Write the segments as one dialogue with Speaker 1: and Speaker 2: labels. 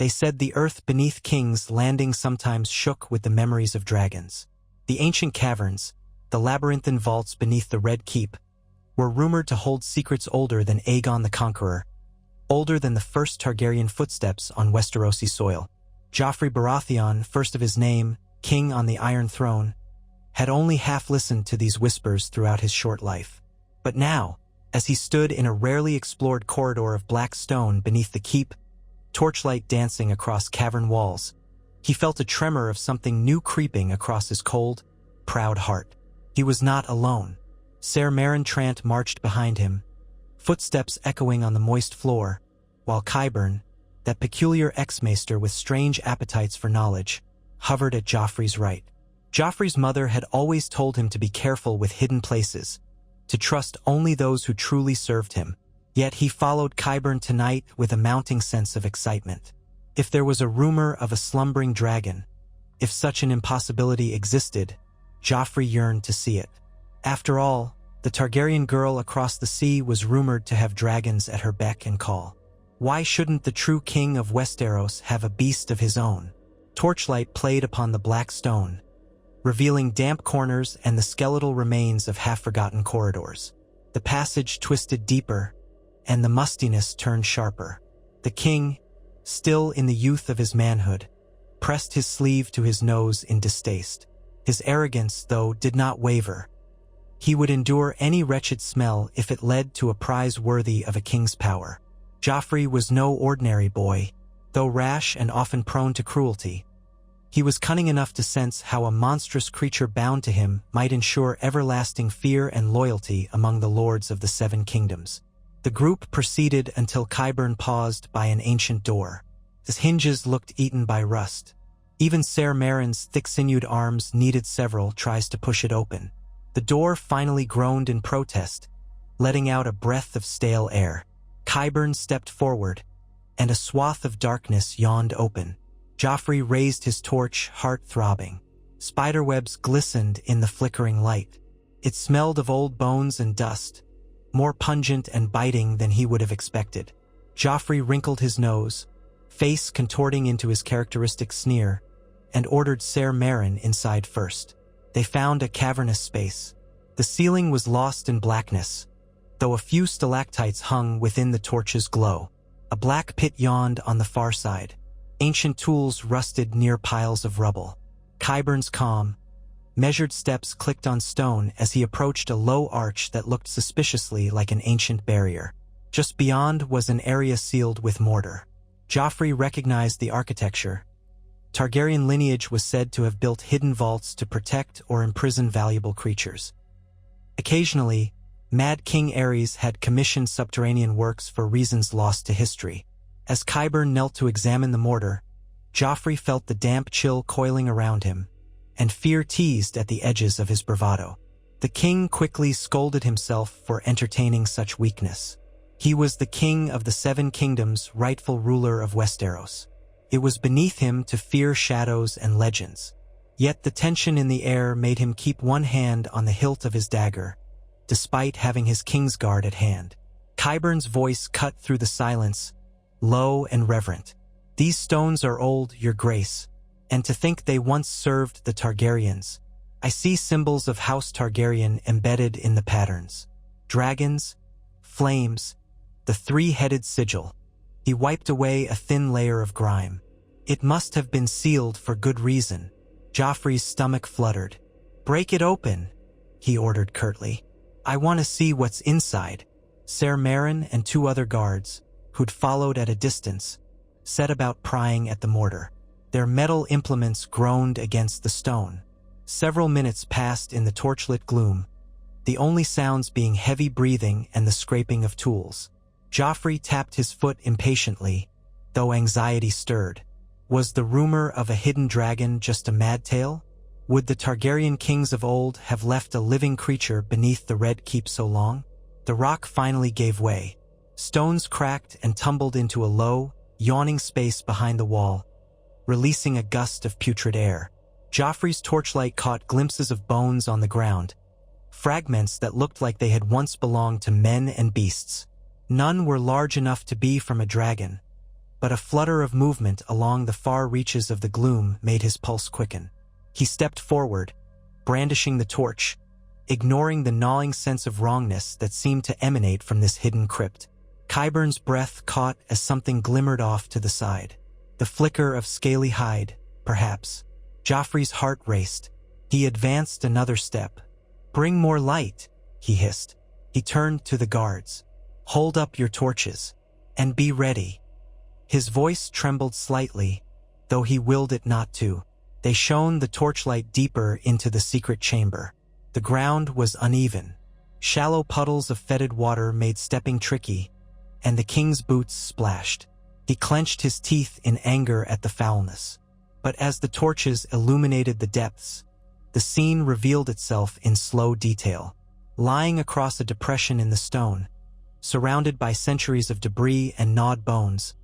Speaker 1: They said the earth beneath King's Landing sometimes shook with the memories of dragons. The ancient caverns, the labyrinthine vaults beneath the Red Keep, were rumored to hold secrets older than Aegon the Conqueror, older than the first Targaryen footsteps on Westerosi soil. Joffrey Baratheon, first of his name, king on the Iron Throne, had only half listened to these whispers throughout his short life. But now, as he stood in a rarely explored corridor of black stone beneath the keep, torchlight dancing across cavern walls, he felt a tremor of something new creeping across his cold, proud heart. He was not alone. Ser Meryn Trant marched behind him, footsteps echoing on the moist floor, while Qyburn, that peculiar ex-maester with strange appetites for knowledge, hovered at Joffrey's right. Joffrey's mother had always told him to be careful with hidden places, to trust only those who truly served him. Yet he followed Qyburn tonight with a mounting sense of excitement. If there was a rumor of a slumbering dragon, if such an impossibility existed, Joffrey yearned to see it. After all, the Targaryen girl across the sea was rumored to have dragons at her beck and call. Why shouldn't the true king of Westeros have a beast of his own? Torchlight played upon the black stone, revealing damp corners and the skeletal remains of half-forgotten corridors. The passage twisted deeper, and the mustiness turned sharper. The king, still in the youth of his manhood, pressed his sleeve to his nose in distaste. His arrogance, though, did not waver. He would endure any wretched smell if it led to a prize worthy of a king's power. Joffrey was no ordinary boy, though rash and often prone to cruelty. He was cunning enough to sense how a monstrous creature bound to him might ensure everlasting fear and loyalty among the lords of the Seven Kingdoms. The group proceeded until Qyburn paused by an ancient door. Its hinges looked eaten by rust. Even Ser Meryn's thick-sinewed arms needed several tries to push it open. The door finally groaned in protest, letting out a breath of stale air. Qyburn stepped forward, and a swath of darkness yawned open. Joffrey raised his torch, heart throbbing. Spiderwebs glistened in the flickering light. It smelled of old bones and dust, more pungent and biting than he would have expected. Joffrey wrinkled his nose, face contorting into his characteristic sneer, and ordered Ser Meryn inside first. They found a cavernous space. The ceiling was lost in blackness, though a few stalactites hung within the torch's glow. A black pit yawned on the far side. Ancient tools rusted near piles of rubble. Qyburn's calm, measured steps clicked on stone as he approached a low arch that looked suspiciously like an ancient barrier. Just beyond was an area sealed with mortar. Joffrey recognized the architecture. Targaryen lineage was said to have built hidden vaults to protect or imprison valuable creatures. Occasionally, Mad King Aerys had commissioned subterranean works for reasons lost to history. As Qyburn knelt to examine the mortar, Joffrey felt the damp chill coiling around him, and fear teased at the edges of his bravado. The king quickly scolded himself for entertaining such weakness. He was the king of the Seven Kingdoms, rightful ruler of Westeros. It was beneath him to fear shadows and legends. Yet the tension in the air made him keep one hand on the hilt of his dagger, despite having his Kingsguard at hand. Qyburn's voice cut through the silence, low and reverent. "These stones are old, your grace, and to think they once served the Targaryens. I see symbols of House Targaryen embedded in the patterns. Dragons, flames, the three-headed sigil." He wiped away a thin layer of grime. It must have been sealed for good reason. Joffrey's stomach fluttered. "Break it open," he ordered curtly. "I want to see what's inside." Ser Meryn and two other guards, who'd followed at a distance, set about prying at the mortar. Their metal implements groaned against the stone. Several minutes passed in the torchlit gloom, the only sounds being heavy breathing and the scraping of tools. Joffrey tapped his foot impatiently, though anxiety stirred. Was the rumor of a hidden dragon just a mad tale? Would the Targaryen kings of old have left a living creature beneath the Red Keep so long? The rock finally gave way. Stones cracked and tumbled into a low, yawning space behind the wall, releasing a gust of putrid air. Joffrey's torchlight caught glimpses of bones on the ground, fragments that looked like they had once belonged to men and beasts. None were large enough to be from a dragon, but a flutter of movement along the far reaches of the gloom made his pulse quicken. He stepped forward, brandishing the torch, ignoring the gnawing sense of wrongness that seemed to emanate from this hidden crypt. Qyburn's breath caught as something glimmered off to the side. The flicker of scaly hide, perhaps. Joffrey's heart raced. He advanced another step. "Bring more light," he hissed. He turned to the guards. "Hold up your torches, and be ready." His voice trembled slightly, though he willed it not to. They shone the torchlight deeper into the secret chamber. The ground was uneven. Shallow puddles of fetid water made stepping tricky, and the king's boots splashed. He clenched his teeth in anger at the foulness. But as the torches illuminated the depths, the scene revealed itself in slow detail. Lying across a depression in the stone, surrounded by centuries of debris and gnawed bones,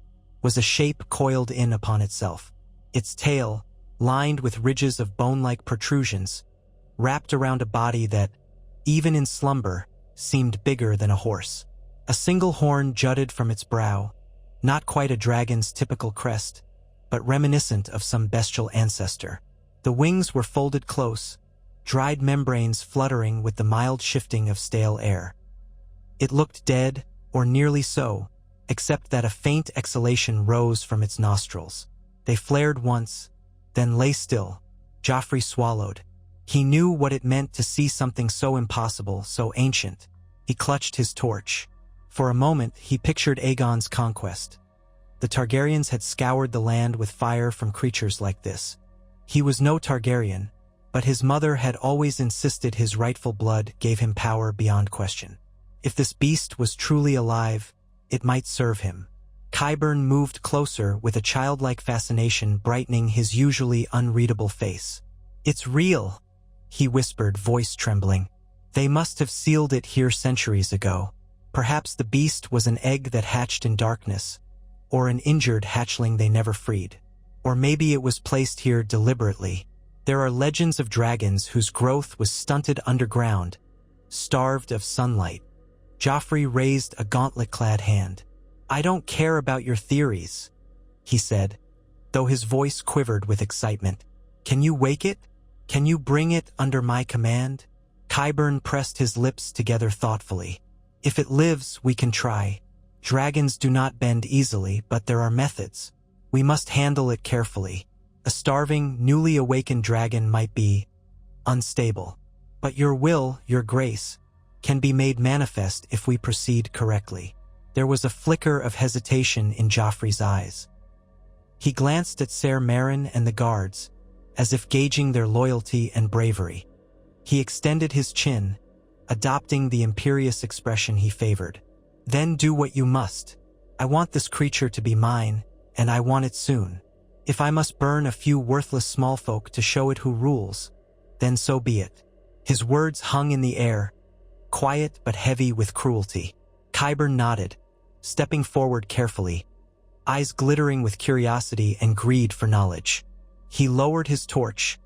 Speaker 1: was a shape coiled in upon itself. Its tail, lined with ridges of bone-like protrusions, wrapped around a body that, even in slumber, seemed bigger than a horse. A single horn jutted from its brow, not quite a dragon's typical crest, but reminiscent of some bestial ancestor. The wings were folded close, dried membranes fluttering with the mild shifting of stale air. It looked dead, or nearly so, except that a faint exhalation rose from its nostrils. They flared once, then lay still. Joffrey swallowed. He knew what it meant to see something so impossible, so ancient. He clutched his torch. For a moment, he pictured Aegon's conquest. The Targaryens had scoured the land with fire from creatures like this. He was no Targaryen, but his mother had always insisted his rightful blood gave him power beyond question. If this beast was truly alive, it might serve him. Qyburn moved closer with a childlike fascination brightening his usually unreadable face. "It's real," he whispered, voice trembling. "They must have sealed it here centuries ago. Perhaps the beast was an egg that hatched in darkness, or an injured hatchling they never freed. Or maybe it was placed here deliberately. There are legends of dragons whose growth was stunted underground, starved of sunlight." Joffrey raised a gauntlet-clad hand. "I don't care about your theories," he said, though his voice quivered with excitement. "Can you wake it? Can you bring it under my command?" Qyburn pressed his lips together thoughtfully. "If it lives, we can try. Dragons do not bend easily, but there are methods. We must handle it carefully. A starving, newly awakened dragon might be unstable. But your will, your grace, can be made manifest if we proceed correctly." There was a flicker of hesitation in Joffrey's eyes. He glanced at Ser Meryn and the guards, as if gauging their loyalty and bravery. He extended his chin, adopting the imperious expression he favored. "Then do what you must. I want this creature to be mine, and I want it soon. If I must burn a few worthless small folk to show it who rules, then so be it." His words hung in the air, quiet but heavy with cruelty. Qyburn nodded, stepping forward carefully, eyes glittering with curiosity and greed for knowledge. He lowered his torch,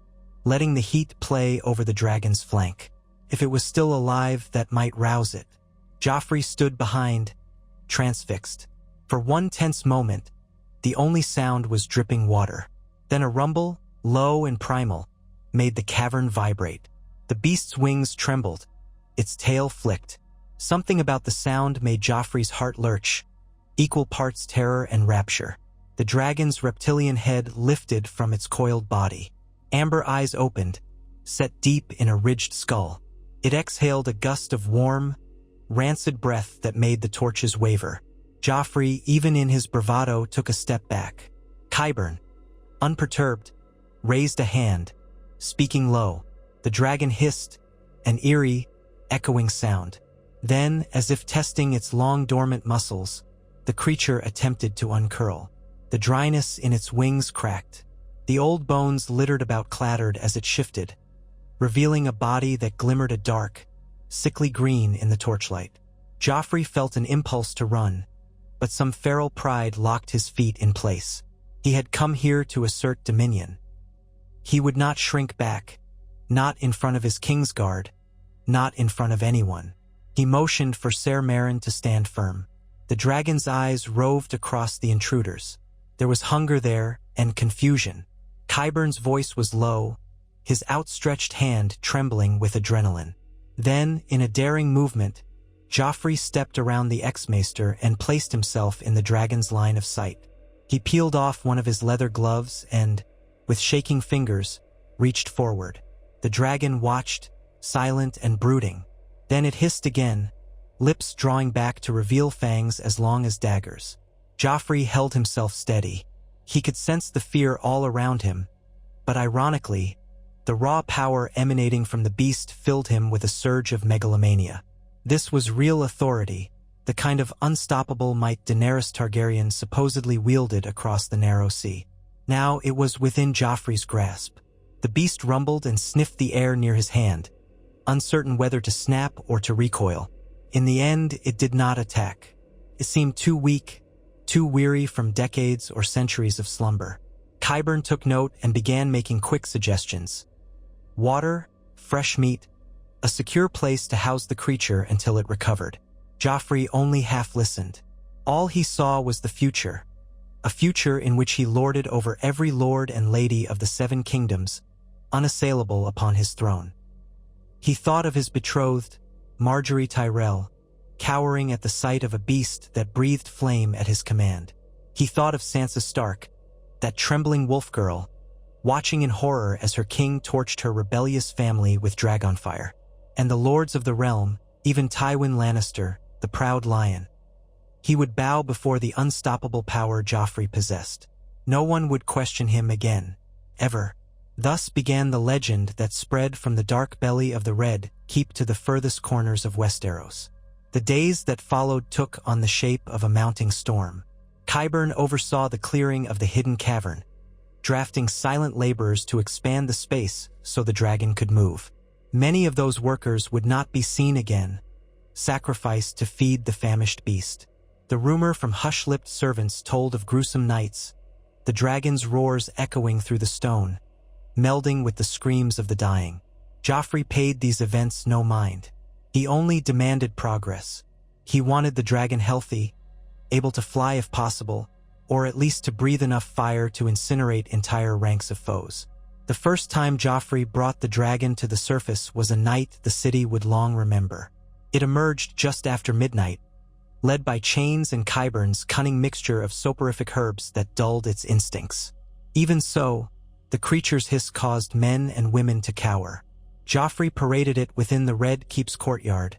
Speaker 1: letting the heat play over the dragon's flank. If it was still alive, that might rouse it. Joffrey stood behind, transfixed. For one tense moment, the only sound was dripping water. Then a rumble, low and primal, made the cavern vibrate. The beast's wings trembled, its tail flicked. Something about the sound made Joffrey's heart lurch, equal parts terror and rapture. The dragon's reptilian head lifted from its coiled body. Amber eyes opened, set deep in a ridged skull. It exhaled a gust of warm, rancid breath that made the torches waver. Joffrey, even in his bravado, took a step back. Qyburn, unperturbed, raised a hand, speaking low. The dragon hissed, an eerie, echoing sound. Then, as if testing its long dormant muscles, the creature attempted to uncurl. The dryness in its wings cracked. The old bones littered about clattered as it shifted, revealing a body that glimmered a dark, sickly green in the torchlight. Joffrey felt an impulse to run, but some feral pride locked his feet in place. He had come here to assert dominion. He would not shrink back, not in front of his Kingsguard, not in front of anyone. He motioned for Ser Meryn to stand firm. The dragon's eyes roved across the intruders. There was hunger there and confusion. Qyburn's voice was low, his outstretched hand trembling with adrenaline. Then, in a daring movement, Joffrey stepped around the ex-maester and placed himself in the dragon's line of sight. He peeled off one of his leather gloves and, with shaking fingers, reached forward. The dragon watched, silent and brooding. Then it hissed again, lips drawing back to reveal fangs as long as daggers. Joffrey held himself steady. He could sense the fear all around him, but ironically, the raw power emanating from the beast filled him with a surge of megalomania. This was real authority, the kind of unstoppable might Daenerys Targaryen supposedly wielded across the narrow sea. Now it was within Joffrey's grasp. The beast rumbled and sniffed the air near his hand, uncertain whether to snap or to recoil. In the end, it did not attack. It seemed too weak, too weary from decades or centuries of slumber. Qyburn took note and began making quick suggestions. Water, fresh meat, a secure place to house the creature until it recovered. Joffrey only half listened. All he saw was the future, a future in which he lorded over every lord and lady of the Seven Kingdoms, unassailable upon his throne. He thought of his betrothed, Marjorie Tyrell, cowering at the sight of a beast that breathed flame at his command. He thought of Sansa Stark, that trembling wolf girl, watching in horror as her king torched her rebellious family with dragonfire. And the lords of the realm, even Tywin Lannister, the proud lion. He would bow before the unstoppable power Joffrey possessed. No one would question him again, ever. Thus began the legend that spread from the dark belly of the Red Keep to the furthest corners of Westeros. The days that followed took on the shape of a mounting storm. Qyburn oversaw the clearing of the hidden cavern, drafting silent laborers to expand the space so the dragon could move. Many of those workers would not be seen again, sacrificed to feed the famished beast. The rumor from hush-lipped servants told of gruesome nights, the dragon's roars echoing through the stone, melding with the screams of the dying. Joffrey paid these events no mind. He only demanded progress. He wanted the dragon healthy, able to fly if possible, or at least to breathe enough fire to incinerate entire ranks of foes. The first time Joffrey brought the dragon to the surface was a night the city would long remember. It emerged just after midnight, led by Chains and Qyburn's cunning mixture of soporific herbs that dulled its instincts. Even so, the creature's hiss caused men and women to cower. Joffrey paraded it within the Red Keep's courtyard,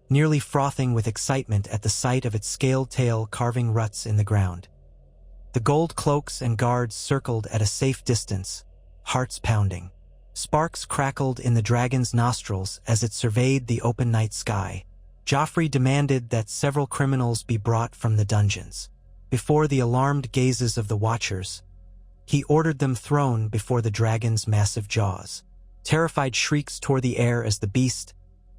Speaker 1: nearly frothing with excitement at the sight of its scaled tail carving ruts in the ground. The gold cloaks and guards circled at a safe distance, hearts pounding. Sparks crackled in the dragon's nostrils as it surveyed the open night sky. Joffrey demanded that several criminals be brought from the dungeons. Before the alarmed gazes of the watchers, he ordered them thrown before the dragon's massive jaws. Terrified shrieks tore the air as the beast,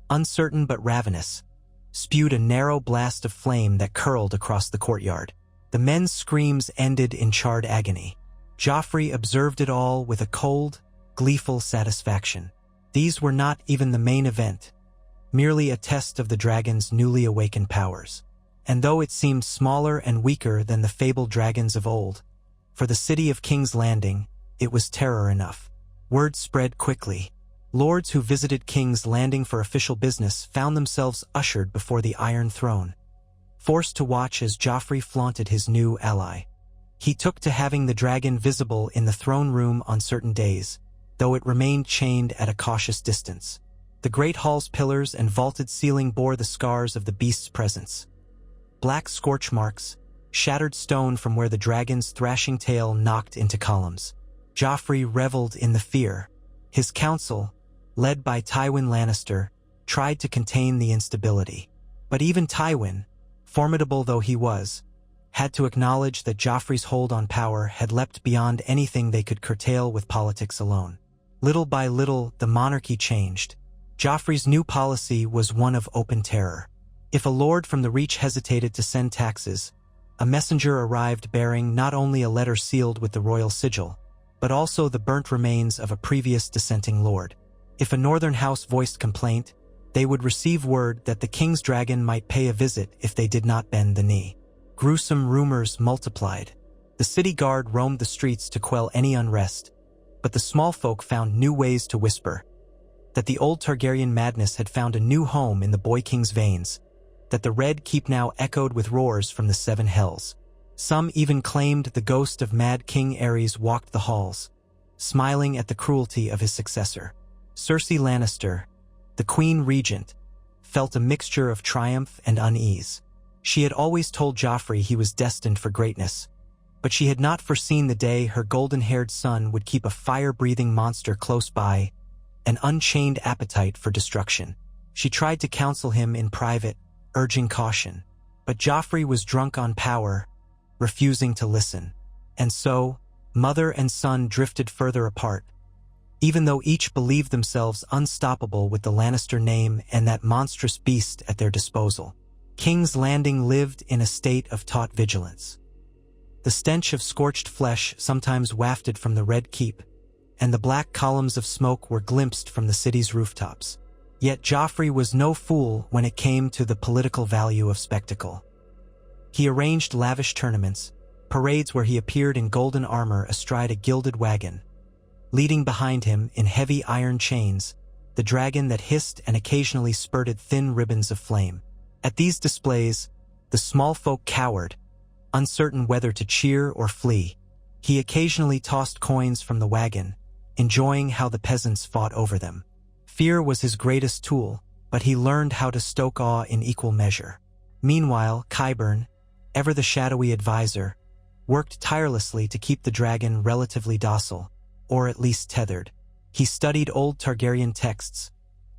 Speaker 1: uncertain but ravenous, spewed a narrow blast of flame that curled across the courtyard. The men's screams ended in charred agony. Joffrey observed it all with a cold, gleeful satisfaction. These were not even the main event, merely a test of the dragon's newly awakened powers. And though it seemed smaller and weaker than the fabled dragons of old, for the city of King's Landing, it was terror enough. Word spread quickly. Lords who visited King's Landing for official business found themselves ushered before the Iron Throne, forced to watch as Joffrey flaunted his new ally. He took to having the dragon visible in the throne room on certain days, though it remained chained at a cautious distance. The great hall's pillars and vaulted ceiling bore the scars of the beast's presence. Black scorch marks, shattered stone from where the dragon's thrashing tail knocked into columns. Joffrey reveled in the fear. His council, led by Tywin Lannister, tried to contain the instability. But even Tywin, formidable though he was, had to acknowledge that Joffrey's hold on power had leapt beyond anything they could curtail with politics alone. Little by little, the monarchy changed. Joffrey's new policy was one of open terror. If a lord from the Reach hesitated to send taxes, a messenger arrived bearing not only a letter sealed with the royal sigil, but also the burnt remains of a previous dissenting lord. If a northern house voiced complaint, they would receive word that the king's dragon might pay a visit if they did not bend the knee. Gruesome rumors multiplied. The city guard roamed the streets to quell any unrest, but the small folk found new ways to whisper that the old Targaryen madness had found a new home in the Boy King's veins, that the Red Keep now echoed with roars from the seven hells. Some even claimed the ghost of Mad King Aerys walked the halls, smiling at the cruelty of his successor. Cersei Lannister, the Queen Regent, felt a mixture of triumph and unease. She had always told Joffrey he was destined for greatness, but she had not foreseen the day her golden-haired son would keep a fire-breathing monster close by, an unchained appetite for destruction. She tried to counsel him in private, urging caution, but Joffrey was drunk on power, refusing to listen. And so, mother and son drifted further apart, even though each believed themselves unstoppable with the Lannister name and that monstrous beast at their disposal. King's Landing lived in a state of taut vigilance. The stench of scorched flesh sometimes wafted from the Red Keep, and the black columns of smoke were glimpsed from the city's rooftops. Yet Joffrey was no fool when it came to the political value of spectacle. He arranged lavish tournaments, parades where he appeared in golden armor astride a gilded wagon, leading behind him in heavy iron chains the dragon that hissed and occasionally spurted thin ribbons of flame. At these displays, the small folk cowered, uncertain whether to cheer or flee. He occasionally tossed coins from the wagon, enjoying how the peasants fought over them. Fear was his greatest tool, but he learned how to stoke awe in equal measure. Meanwhile, Qyburn, ever the shadowy advisor, worked tirelessly to keep the dragon relatively docile, or at least tethered. He studied old Targaryen texts,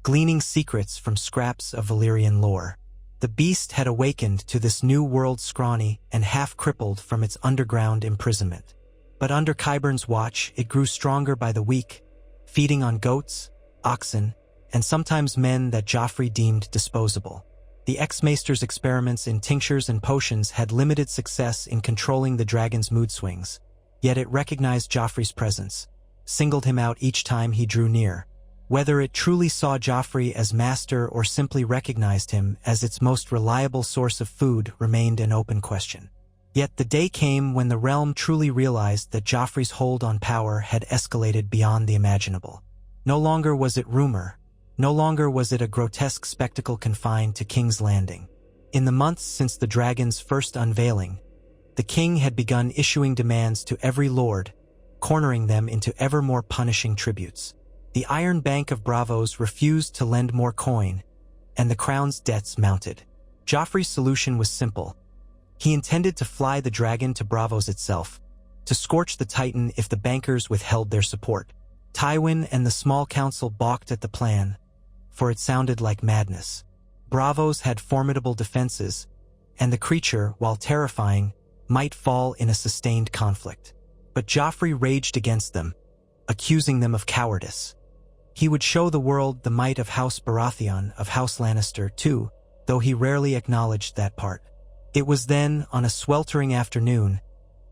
Speaker 1: gleaning secrets from scraps of Valyrian lore. The beast had awakened to this new world scrawny and half-crippled from its underground imprisonment. But under Qyburn's watch, it grew stronger by the week, feeding on goats, oxen, and sometimes men that Joffrey deemed disposable. The ex-maester's experiments in tinctures and potions had limited success in controlling the dragon's mood swings, yet it recognized Joffrey's presence, singled him out each time he drew near. Whether it truly saw Joffrey as master or simply recognized him as its most reliable source of food remained an open question. Yet the day came when the realm truly realized that Joffrey's hold on power had escalated beyond the imaginable. No longer was it rumor, no longer was it a grotesque spectacle confined to King's Landing. In the months since the dragon's first unveiling, the king had begun issuing demands to every lord, cornering them into ever more punishing tributes. The Iron Bank of Bravos refused to lend more coin, and the crown's debts mounted. Joffrey's solution was simple. He intended to fly the dragon to Bravos itself, to scorch the Titan if the bankers withheld their support. Tywin and the small council balked at the plan, for it sounded like madness. Bravos had formidable defenses, and the creature, while terrifying, might fall in a sustained conflict. But Joffrey raged against them, accusing them of cowardice. He would show the world the might of House Baratheon, of House Lannister, too, though he rarely acknowledged that part. It was then, on a sweltering afternoon,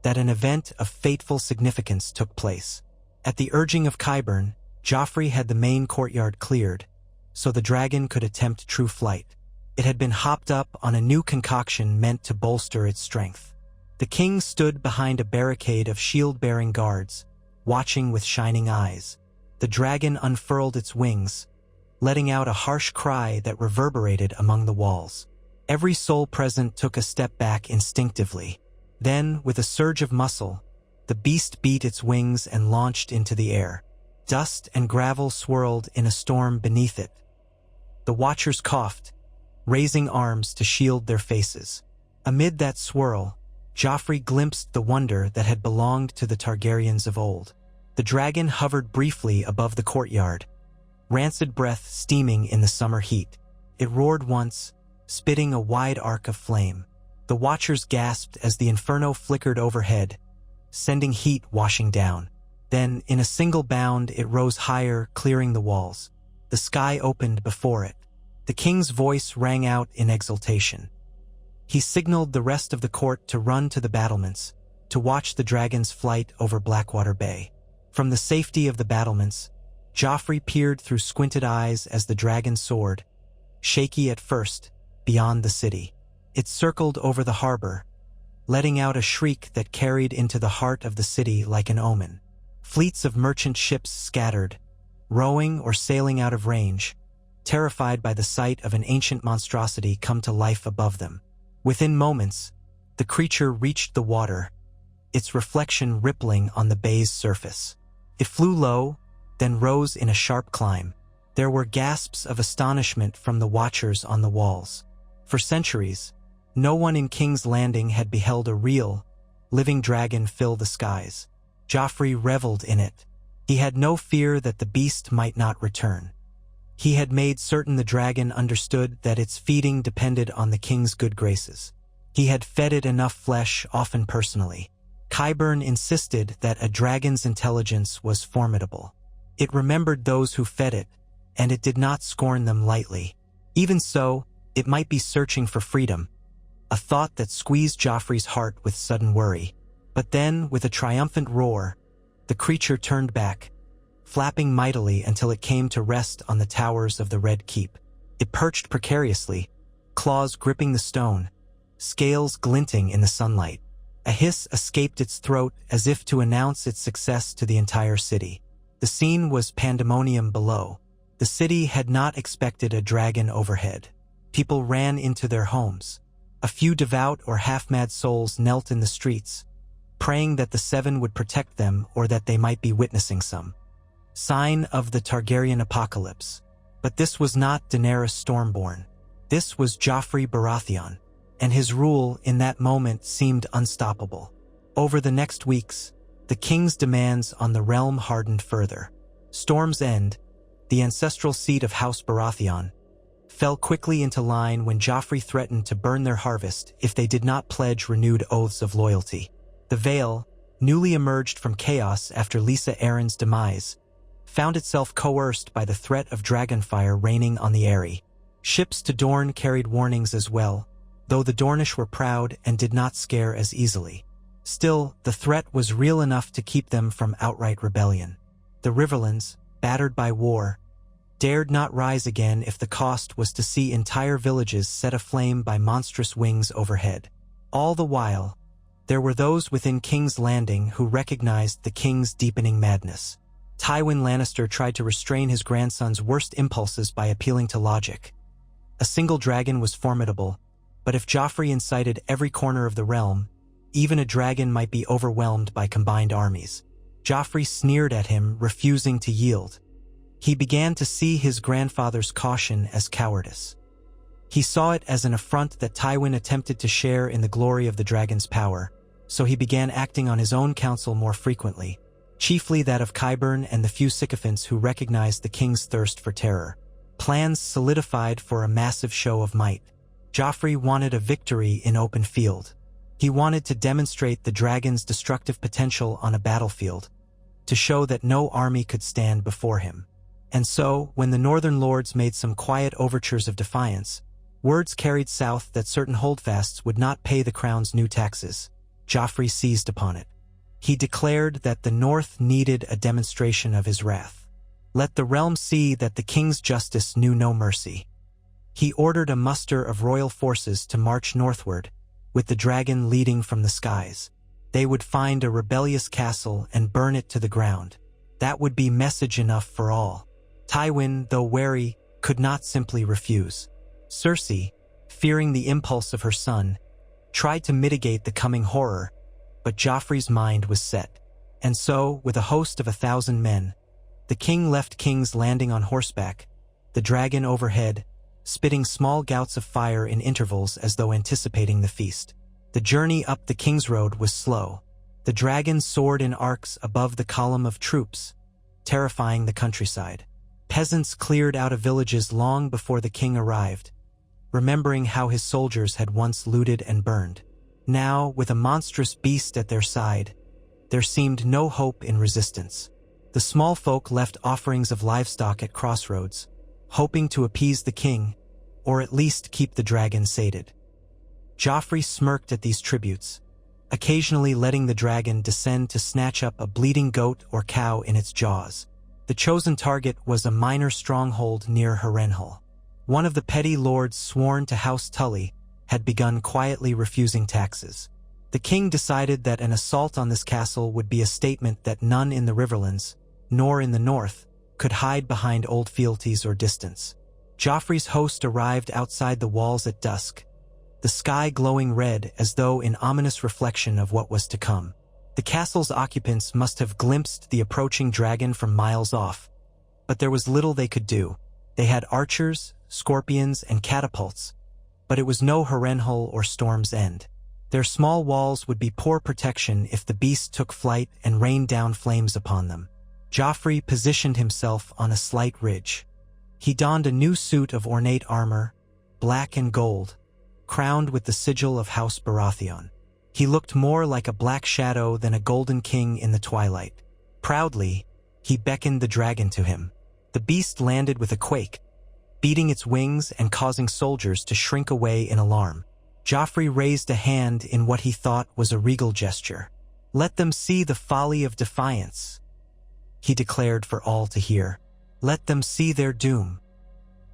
Speaker 1: that an event of fateful significance took place. At the urging of Qyburn, Joffrey had the main courtyard cleared, so the dragon could attempt true flight. It had been hopped up on a new concoction meant to bolster its strength. The king stood behind a barricade of shield-bearing guards, watching with shining eyes. The dragon unfurled its wings, letting out a harsh cry that reverberated among the walls. Every soul present took a step back instinctively. Then, with a surge of muscle, the beast beat its wings and launched into the air. Dust and gravel swirled in a storm beneath it. The watchers coughed, raising arms to shield their faces. Amid that swirl, Joffrey glimpsed the wonder that had belonged to the Targaryens of old. The dragon hovered briefly above the courtyard, rancid breath steaming in the summer heat. It roared once, spitting a wide arc of flame. The watchers gasped as the inferno flickered overhead, sending heat washing down. Then, in a single bound, it rose higher, clearing the walls. The sky opened before it. The king's voice rang out in exultation. He signaled the rest of the court to run to the battlements, to watch the dragon's flight over Blackwater Bay. From the safety of the battlements, Joffrey peered through squinted eyes as the dragon soared, shaky at first, beyond the city. It circled over the harbor, letting out a shriek that carried into the heart of the city like an omen. Fleets of merchant ships scattered, rowing or sailing out of range, terrified by the sight of an ancient monstrosity come to life above them. Within moments, the creature reached the water, its reflection rippling on the bay's surface. It flew low, then rose in a sharp climb. There were gasps of astonishment from the watchers on the walls. For centuries, no one in King's Landing had beheld a real, living dragon fill the skies. Joffrey reveled in it. He had no fear that the beast might not return. He had made certain the dragon understood that its feeding depended on the king's good graces. He had fed it enough flesh, often personally. Qyburn insisted that a dragon's intelligence was formidable. It remembered those who fed it, and it did not scorn them lightly. Even so, it might be searching for freedom, a thought that squeezed Joffrey's heart with sudden worry. But then, with a triumphant roar, the creature turned back, flapping mightily until it came to rest on the towers of the Red Keep. It perched precariously, claws gripping the stone, scales glinting in the sunlight. A hiss escaped its throat as if to announce its success to the entire city. The scene was pandemonium below. The city had not expected a dragon overhead. People ran into their homes. A few devout or half-mad souls knelt in the streets, praying that the Seven would protect them or that they might be witnessing some sign of the Targaryen apocalypse. But this was not Daenerys Stormborn. This was Joffrey Baratheon, and his rule in that moment seemed unstoppable. Over the next weeks, the king's demands on the realm hardened further. Storm's End, the ancestral seat of House Baratheon, fell quickly into line when Joffrey threatened to burn their harvest if they did not pledge renewed oaths of loyalty. The Vale, newly emerged from chaos after Lisa Arryn's demise, found itself coerced by the threat of dragonfire raining on the Eyrie. Ships to Dorne carried warnings as well, though the Dornish were proud and did not scare as easily. Still, the threat was real enough to keep them from outright rebellion. The Riverlands, battered by war, dared not rise again if the cost was to see entire villages set aflame by monstrous wings overhead. All the while, there were those within King's Landing who recognized the king's deepening madness. Tywin Lannister tried to restrain his grandson's worst impulses by appealing to logic. A single dragon was formidable, but if Joffrey incited every corner of the realm, even a dragon might be overwhelmed by combined armies. Joffrey sneered at him, refusing to yield. He began to see his grandfather's caution as cowardice. He saw it as an affront that Tywin attempted to share in the glory of the dragon's power, so he began acting on his own counsel more frequently, chiefly that of Qyburn and the few sycophants who recognized the king's thirst for terror. Plans solidified for a massive show of might. Joffrey wanted a victory in open field. He wanted to demonstrate the dragon's destructive potential on a battlefield, to show that no army could stand before him. And so, when the northern lords made some quiet overtures of defiance, words carried south that certain holdfasts would not pay the crown's new taxes. Joffrey seized upon it. He declared that the north needed a demonstration of his wrath. Let the realm see that the king's justice knew no mercy. He ordered a muster of royal forces to march northward, with the dragon leading from the skies. They would find a rebellious castle and burn it to the ground. That would be message enough for all. Tywin, though wary, could not simply refuse. Cersei, fearing the impulse of her son, tried to mitigate the coming horror, but Joffrey's mind was set. And so, with a host of 1,000 men, the king left King's Landing on horseback, the dragon overhead, spitting small gouts of fire in intervals as though anticipating the feast. The journey up the King's Road was slow. The dragon soared in arcs above the column of troops, terrifying the countryside. Peasants cleared out of villages long before the king arrived, remembering how his soldiers had once looted and burned. Now, with a monstrous beast at their side, there seemed no hope in resistance. The small folk left offerings of livestock at crossroads, hoping to appease the king, or at least keep the dragon sated. Joffrey smirked at these tributes, occasionally letting the dragon descend to snatch up a bleeding goat or cow in its jaws. The chosen target was a minor stronghold near Harrenhal. One of the petty lords sworn to House Tully had begun quietly refusing taxes. The king decided that an assault on this castle would be a statement that none in the Riverlands, nor in the north, could hide behind old fealties or distance. Joffrey's host arrived outside the walls at dusk, the sky glowing red as though in ominous reflection of what was to come. The castle's occupants must have glimpsed the approaching dragon from miles off, but there was little they could do. They had archers, scorpions, and catapults, but it was no Harrenhal or Storm's End. Their small walls would be poor protection if the beast took flight and rained down flames upon them. Joffrey positioned himself on a slight ridge. He donned a new suit of ornate armor, black and gold, crowned with the sigil of House Baratheon. He looked more like a black shadow than a golden king in the twilight. Proudly, he beckoned the dragon to him. The beast landed with a quake, beating its wings and causing soldiers to shrink away in alarm. Joffrey raised a hand in what he thought was a regal gesture. "Let them see the folly of defiance," he declared for all to hear. "Let them see their doom."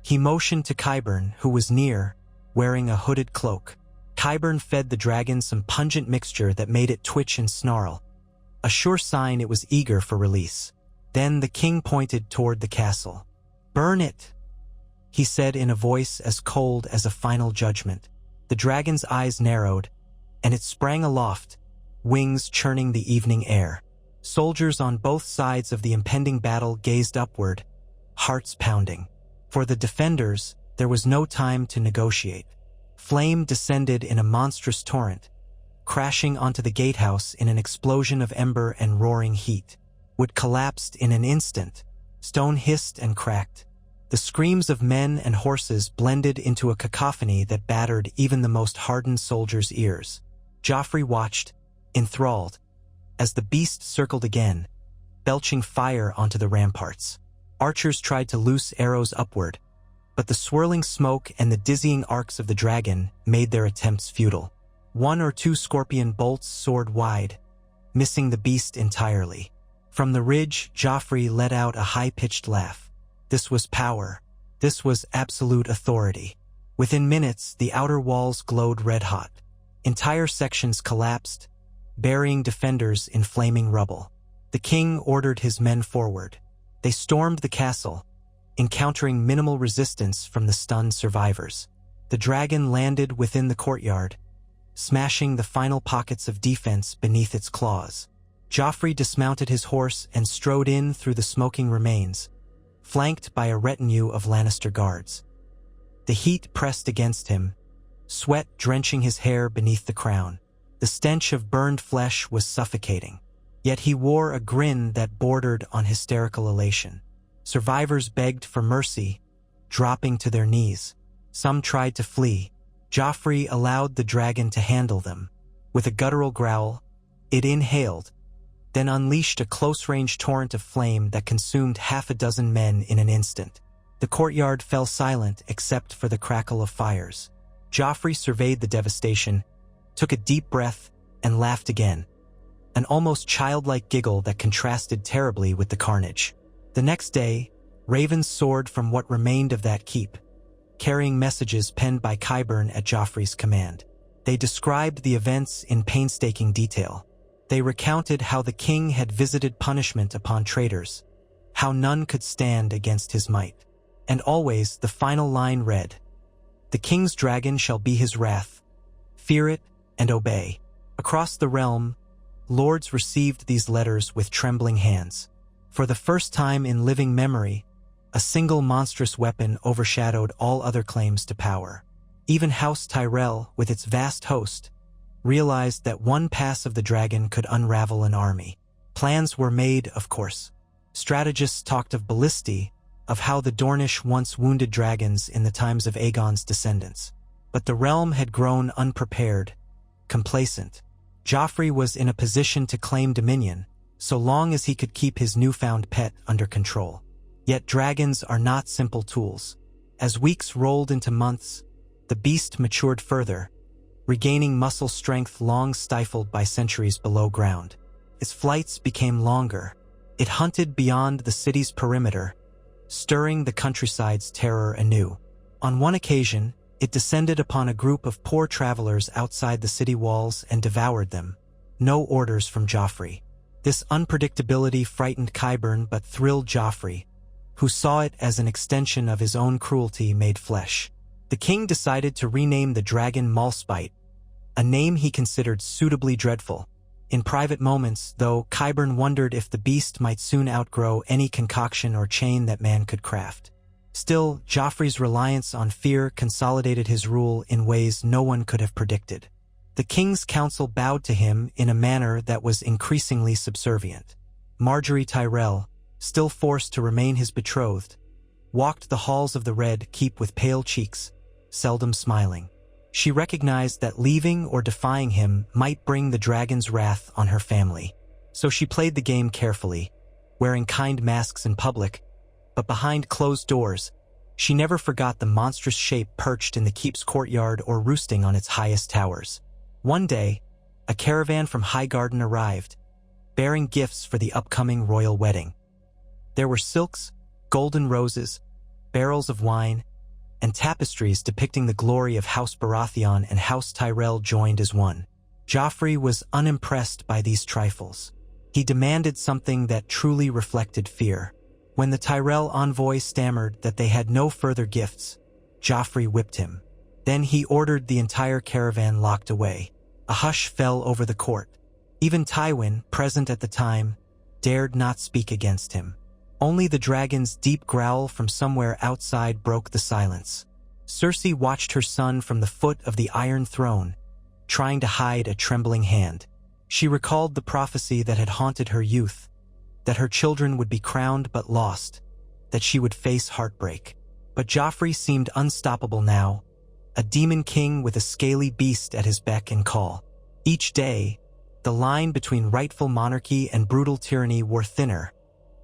Speaker 1: He motioned to Qyburn, who was near, wearing a hooded cloak. Qyburn fed the dragon some pungent mixture that made it twitch and snarl, a sure sign it was eager for release. Then the king pointed toward the castle. "Burn it," he said in a voice as cold as a final judgment. The dragon's eyes narrowed, and it sprang aloft, wings churning the evening air. Soldiers on both sides of the impending battle gazed upward, hearts pounding. For the defenders, there was no time to negotiate. Flame descended in a monstrous torrent, crashing onto the gatehouse in an explosion of ember and roaring heat. Wood collapsed in an instant. Stone hissed and cracked. The screams of men and horses blended into a cacophony that battered even the most hardened soldiers' ears. Joffrey watched, enthralled, as the beast circled again, belching fire onto the ramparts. Archers tried to loose arrows upward, but the swirling smoke and the dizzying arcs of the dragon made their attempts futile. One or two scorpion bolts soared wide, missing the beast entirely. From the ridge, Joffrey let out a high-pitched laugh. This was power. This was absolute authority. Within minutes, the outer walls glowed red-hot. Entire sections collapsed, burying defenders in flaming rubble. The king ordered his men forward. They stormed the castle, encountering minimal resistance from the stunned survivors. The dragon landed within the courtyard, smashing the final pockets of defense beneath its claws. Joffrey dismounted his horse and strode in through the smoking remains, flanked by a retinue of Lannister guards. The heat pressed against him, sweat drenching his hair beneath the crown. The stench of burned flesh was suffocating, yet he wore a grin that bordered on hysterical elation. Survivors begged for mercy, dropping to their knees. Some tried to flee. Joffrey allowed the dragon to handle them. With a guttural growl, it inhaled, then unleashed a close-range torrent of flame that consumed half a dozen men in an instant. The courtyard fell silent except for the crackle of fires. Joffrey surveyed the devastation, took a deep breath, and laughed again, an almost childlike giggle that contrasted terribly with the carnage. The next day, ravens soared from what remained of that keep, carrying messages penned by Qyburn at Joffrey's command. They described the events in painstaking detail. They recounted how the king had visited punishment upon traitors, how none could stand against his might. And always the final line read, "The king's dragon shall be his wrath. Fear it and obey." Across the realm, lords received these letters with trembling hands. For the first time in living memory, a single monstrous weapon overshadowed all other claims to power. Even House Tyrell, with its vast host, realized that one pass of the dragon could unravel an army. Plans were made, of course. Strategists talked of ballistae, of how the Dornish once wounded dragons in the times of Aegon's descendants. But the realm had grown unprepared, complacent. Joffrey was in a position to claim dominion, so long as he could keep his newfound pet under control. Yet dragons are not simple tools. As weeks rolled into months, the beast matured further, regaining muscle strength long stifled by centuries below ground. Its flights became longer. It hunted beyond the city's perimeter, stirring the countryside's terror anew. On one occasion, It descended upon a group of poor travelers outside the city walls and devoured them. No orders from Joffrey. This unpredictability frightened Qyburn but thrilled Joffrey, who saw it as an extension of his own cruelty made flesh. The king decided to rename the dragon Malspite, a name he considered suitably dreadful. In private moments, though, Qyburn wondered if the beast might soon outgrow any concoction or chain that man could craft. Still, Joffrey's reliance on fear consolidated his rule in ways no one could have predicted. The king's council bowed to him in a manner that was increasingly subservient. Margaery Tyrell, still forced to remain his betrothed, walked the halls of the Red Keep with pale cheeks, seldom smiling. She recognized that leaving or defying him might bring the dragon's wrath on her family. So she played the game carefully, wearing kind masks in public, but behind closed doors, she never forgot the monstrous shape perched in the keep's courtyard or roosting on its highest towers. One day, a caravan from Highgarden arrived, bearing gifts for the upcoming royal wedding. There were silks, golden roses, barrels of wine, and tapestries depicting the glory of House Baratheon and House Tyrell joined as one. Joffrey was unimpressed by these trifles. He demanded something that truly reflected fear. When the Tyrell envoy stammered that they had no further gifts, Joffrey whipped him. Then he ordered the entire caravan locked away. A hush fell over the court. Even Tywin, present at the time, dared not speak against him. Only the dragon's deep growl from somewhere outside broke the silence. Cersei watched her son from the foot of the Iron Throne, trying to hide a trembling hand. She recalled the prophecy that had haunted her youth, that her children would be crowned but lost, that she would face heartbreak. But Joffrey seemed unstoppable now, a demon king with a scaly beast at his beck and call. Each day, the line between rightful monarchy and brutal tyranny wore thinner,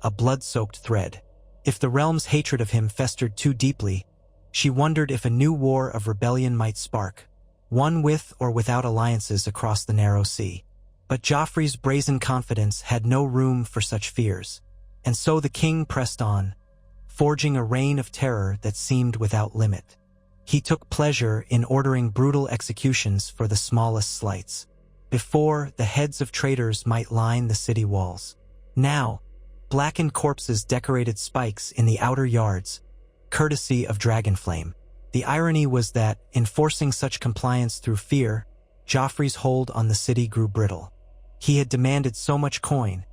Speaker 1: a blood-soaked thread. If the realm's hatred of him festered too deeply, she wondered if a new war of rebellion might spark, one with or without alliances across the narrow sea. But Joffrey's brazen confidence had no room for such fears, and so the king pressed on, forging a reign of terror that seemed without limit. He took pleasure in ordering brutal executions for the smallest slights. Before, the heads of traitors might line the city walls. Now, blackened corpses decorated spikes in the outer yards, courtesy of Dragonflame. The irony was that, enforcing such compliance through fear, Joffrey's hold on the city grew brittle. He had demanded so much coin,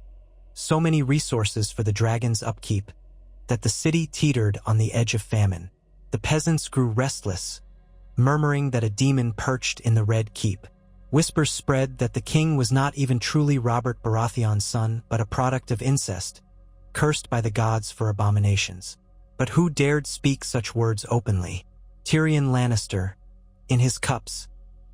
Speaker 1: so many resources for the dragon's upkeep, that the city teetered on the edge of famine. The peasants grew restless, murmuring that a demon perched in the Red Keep. Whispers spread that the king was not even truly Robert Baratheon's son, but a product of incest, cursed by the gods for abominations. But who dared speak such words openly? Tyrion Lannister, in his cups,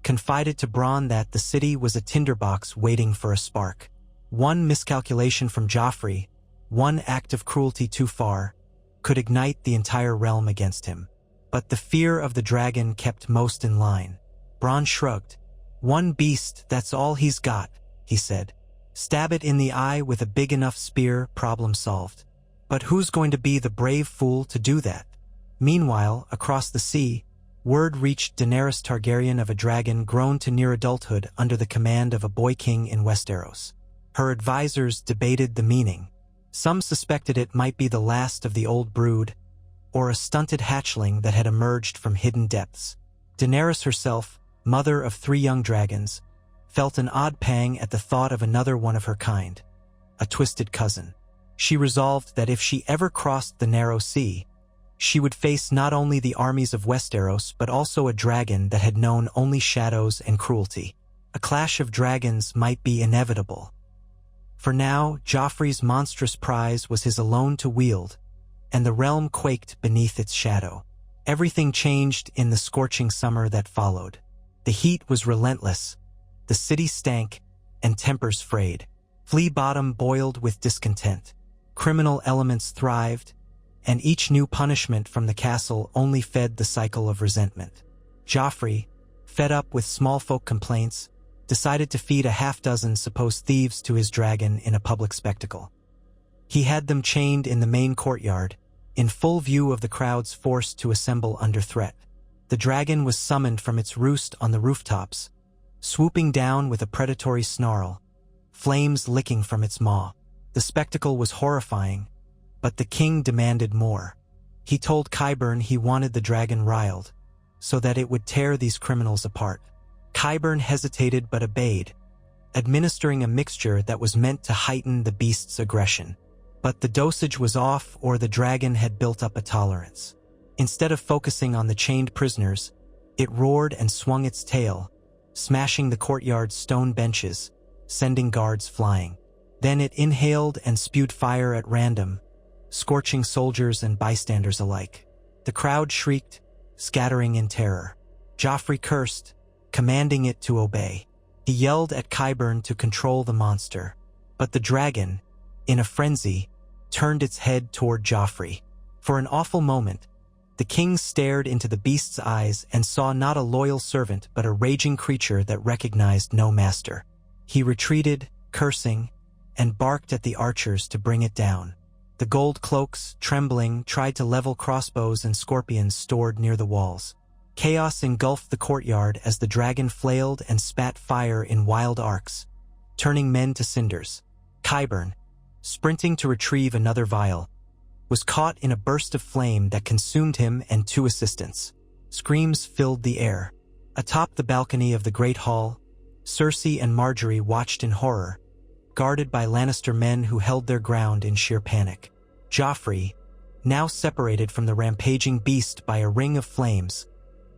Speaker 1: confided to Bronn that the city was a tinderbox waiting for a spark. One miscalculation from Joffrey, one act of cruelty too far, could ignite the entire realm against him. But the fear of the dragon kept most in line. Bronn shrugged. "One beast, that's all he's got," he said. "Stab it in the eye with a big enough spear, problem solved." But who's going to be the brave fool to do that? Meanwhile, across the sea, word reached Daenerys Targaryen of a dragon grown to near adulthood under the command of a boy king in Westeros. Her advisors debated the meaning. Some suspected it might be the last of the old brood, or a stunted hatchling that had emerged from hidden depths. Daenerys herself, mother of 3 young dragons, felt an odd pang at the thought of another one of her kind, a twisted cousin. She resolved that if she ever crossed the narrow sea, she would face not only the armies of Westeros but also a dragon that had known only shadows and cruelty. A clash of dragons might be inevitable. For now, Joffrey's monstrous prize was his alone to wield, and the realm quaked beneath its shadow. Everything changed in the scorching summer that followed. The heat was relentless, the city stank, and tempers frayed. Flea Bottom boiled with discontent. Criminal elements thrived, and each new punishment from the castle only fed the cycle of resentment. Joffrey, fed up with small folk complaints, decided to feed a half-dozen supposed thieves to his dragon in a public spectacle. He had them chained in the main courtyard, in full view of the crowds forced to assemble under threat. The dragon was summoned from its roost on the rooftops, swooping down with a predatory snarl, flames licking from its maw. The spectacle was horrifying, but the king demanded more. He told Qyburn he wanted the dragon riled, so that it would tear these criminals apart. Qyburn hesitated but obeyed, administering a mixture that was meant to heighten the beast's aggression. But the dosage was off, or the dragon had built up a tolerance. Instead of focusing on the chained prisoners, it roared and swung its tail, smashing the courtyard's stone benches, sending guards flying. Then it inhaled and spewed fire at random, scorching soldiers and bystanders alike. The crowd shrieked, scattering in terror. Joffrey cursed, commanding it to obey. He yelled at Qyburn to control the monster, but the dragon, in a frenzy, turned its head toward Joffrey. For an awful moment, the king stared into the beast's eyes and saw not a loyal servant but a raging creature that recognized no master. He retreated, cursing, and barked at the archers to bring it down. The gold cloaks, trembling, tried to level crossbows and scorpions stored near the walls. Chaos engulfed the courtyard as the dragon flailed and spat fire in wild arcs, turning men to cinders. Qyburn, sprinting to retrieve another vial, was caught in a burst of flame that consumed him and two assistants. Screams filled the air. Atop the balcony of the Great Hall, Cersei and Marjorie watched in horror, guarded by Lannister men who held their ground in sheer panic. Joffrey, now separated from the rampaging beast by a ring of flames,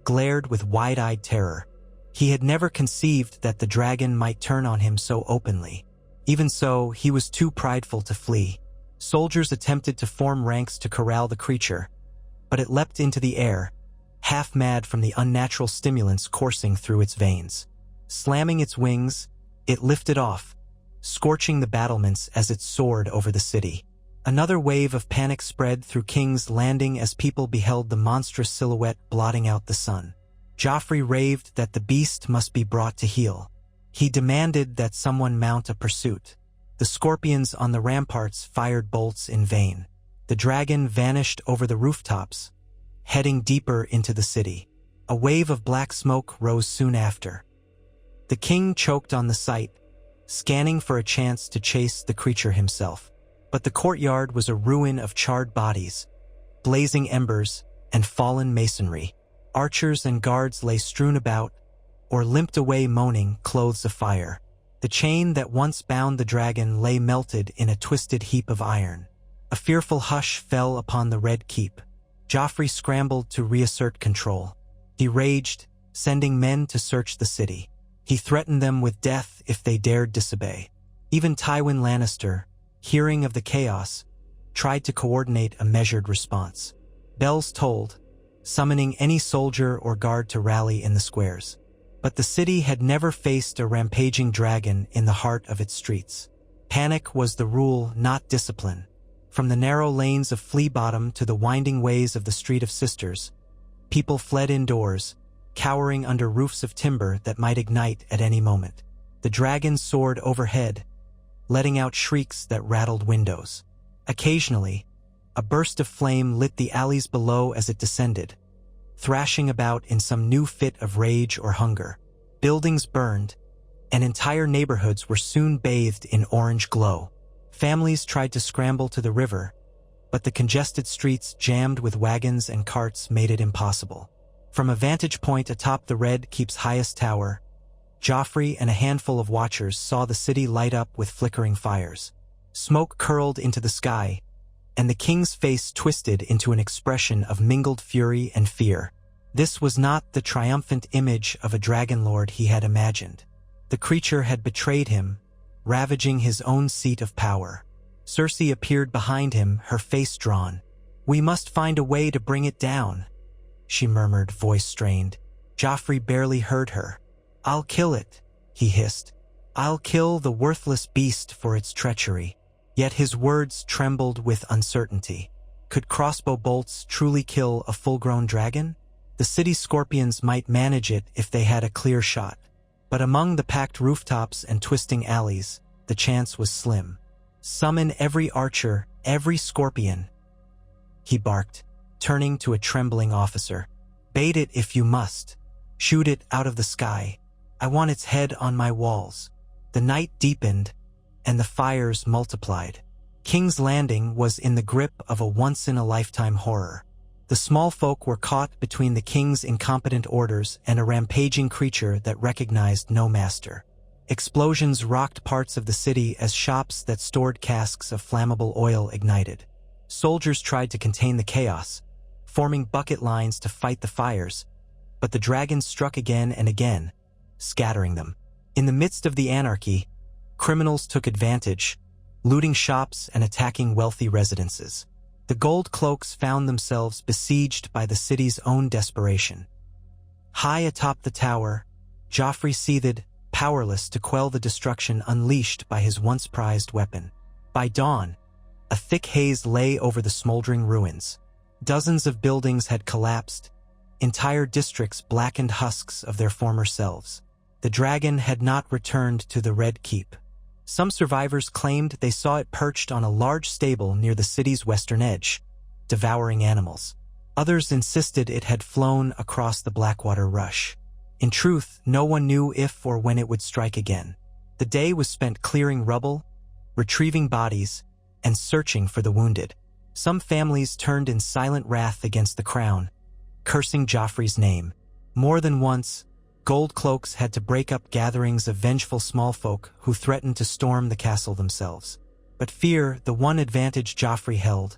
Speaker 1: glared with wide-eyed terror. He had never conceived that the dragon might turn on him so openly. Even so, he was too prideful to flee. Soldiers attempted to form ranks to corral the creature, but it leapt into the air, half mad from the unnatural stimulants coursing through its veins. Slamming its wings, it lifted off, scorching the battlements as it soared over the city. Another wave of panic spread through King's Landing as people beheld the monstrous silhouette blotting out the sun. Joffrey raved that the beast must be brought to heel. He demanded that someone mount a pursuit. The scorpions on the ramparts fired bolts in vain. The dragon vanished over the rooftops, heading deeper into the city. A wave of black smoke rose soon after. The king choked on the sight, scanning for a chance to chase the creature himself. But the courtyard was a ruin of charred bodies, blazing embers, and fallen masonry. Archers and guards lay strewn about, or limped away moaning, clothes afire. The chain that once bound the dragon lay melted in a twisted heap of iron. A fearful hush fell upon the Red Keep. Joffrey scrambled to reassert control. He raged, sending men to search the city. He threatened them with death if they dared disobey. Even Tywin Lannister, hearing of the chaos, tried to coordinate a measured response. Bells tolled, summoning any soldier or guard to rally in the squares. But the city had never faced a rampaging dragon in the heart of its streets. Panic was the rule, not discipline. From the narrow lanes of Flea Bottom to the winding ways of the Street of Sisters, people fled indoors, cowering under roofs of timber that might ignite at any moment. The dragon soared overhead, letting out shrieks that rattled windows. Occasionally, a burst of flame lit the alleys below as it descended, thrashing about in some new fit of rage or hunger. Buildings burned, and entire neighborhoods were soon bathed in orange glow. Families tried to scramble to the river, but the congested streets jammed with wagons and carts made it impossible. From a vantage point atop the Red Keep's highest tower, Joffrey and a handful of watchers saw the city light up with flickering fires. Smoke curled into the sky, and the king's face twisted into an expression of mingled fury and fear. This was not the triumphant image of a dragonlord he had imagined. The creature had betrayed him, ravaging his own seat of power. Cersei appeared behind him, her face drawn. "We must find a way to bring it down," she murmured, voice strained. Joffrey barely heard her. "I'll kill it," he hissed. "I'll kill the worthless beast for its treachery." Yet his words trembled with uncertainty. Could crossbow bolts truly kill a full-grown dragon? The city scorpions might manage it if they had a clear shot. But among the packed rooftops and twisting alleys, the chance was slim. "Summon every archer, every scorpion," he barked, turning to a trembling officer. Bait it if you must. Shoot it out of the sky. I want its head on my walls." The night deepened, and the fires multiplied. King's Landing was in the grip of a once-in-a-lifetime horror. The small folk were caught between the king's incompetent orders and a rampaging creature that recognized no master. Explosions rocked parts of the city as shops that stored casks of flammable oil ignited. Soldiers tried to contain the chaos, forming bucket lines to fight the fires, but the dragons struck again and again, scattering them. In the midst of the anarchy, criminals took advantage, looting shops and attacking wealthy residences. The gold cloaks found themselves besieged by the city's own desperation. High atop the tower, Joffrey seethed, powerless to quell the destruction unleashed by his once prized weapon. By dawn, a thick haze lay over the smoldering ruins. Dozens of buildings had collapsed, entire districts blackened husks of their former selves. The dragon had not returned to the Red Keep. Some survivors claimed they saw it perched on a large stable near the city's western edge, devouring animals. Others insisted it had flown across the Blackwater Rush. In truth, no one knew if or when it would strike again. The day was spent clearing rubble, retrieving bodies, and searching for the wounded. Some families turned in silent wrath against the crown, cursing Joffrey's name. More than once, gold cloaks had to break up gatherings of vengeful smallfolk who threatened to storm the castle themselves. But fear, the one advantage Joffrey held,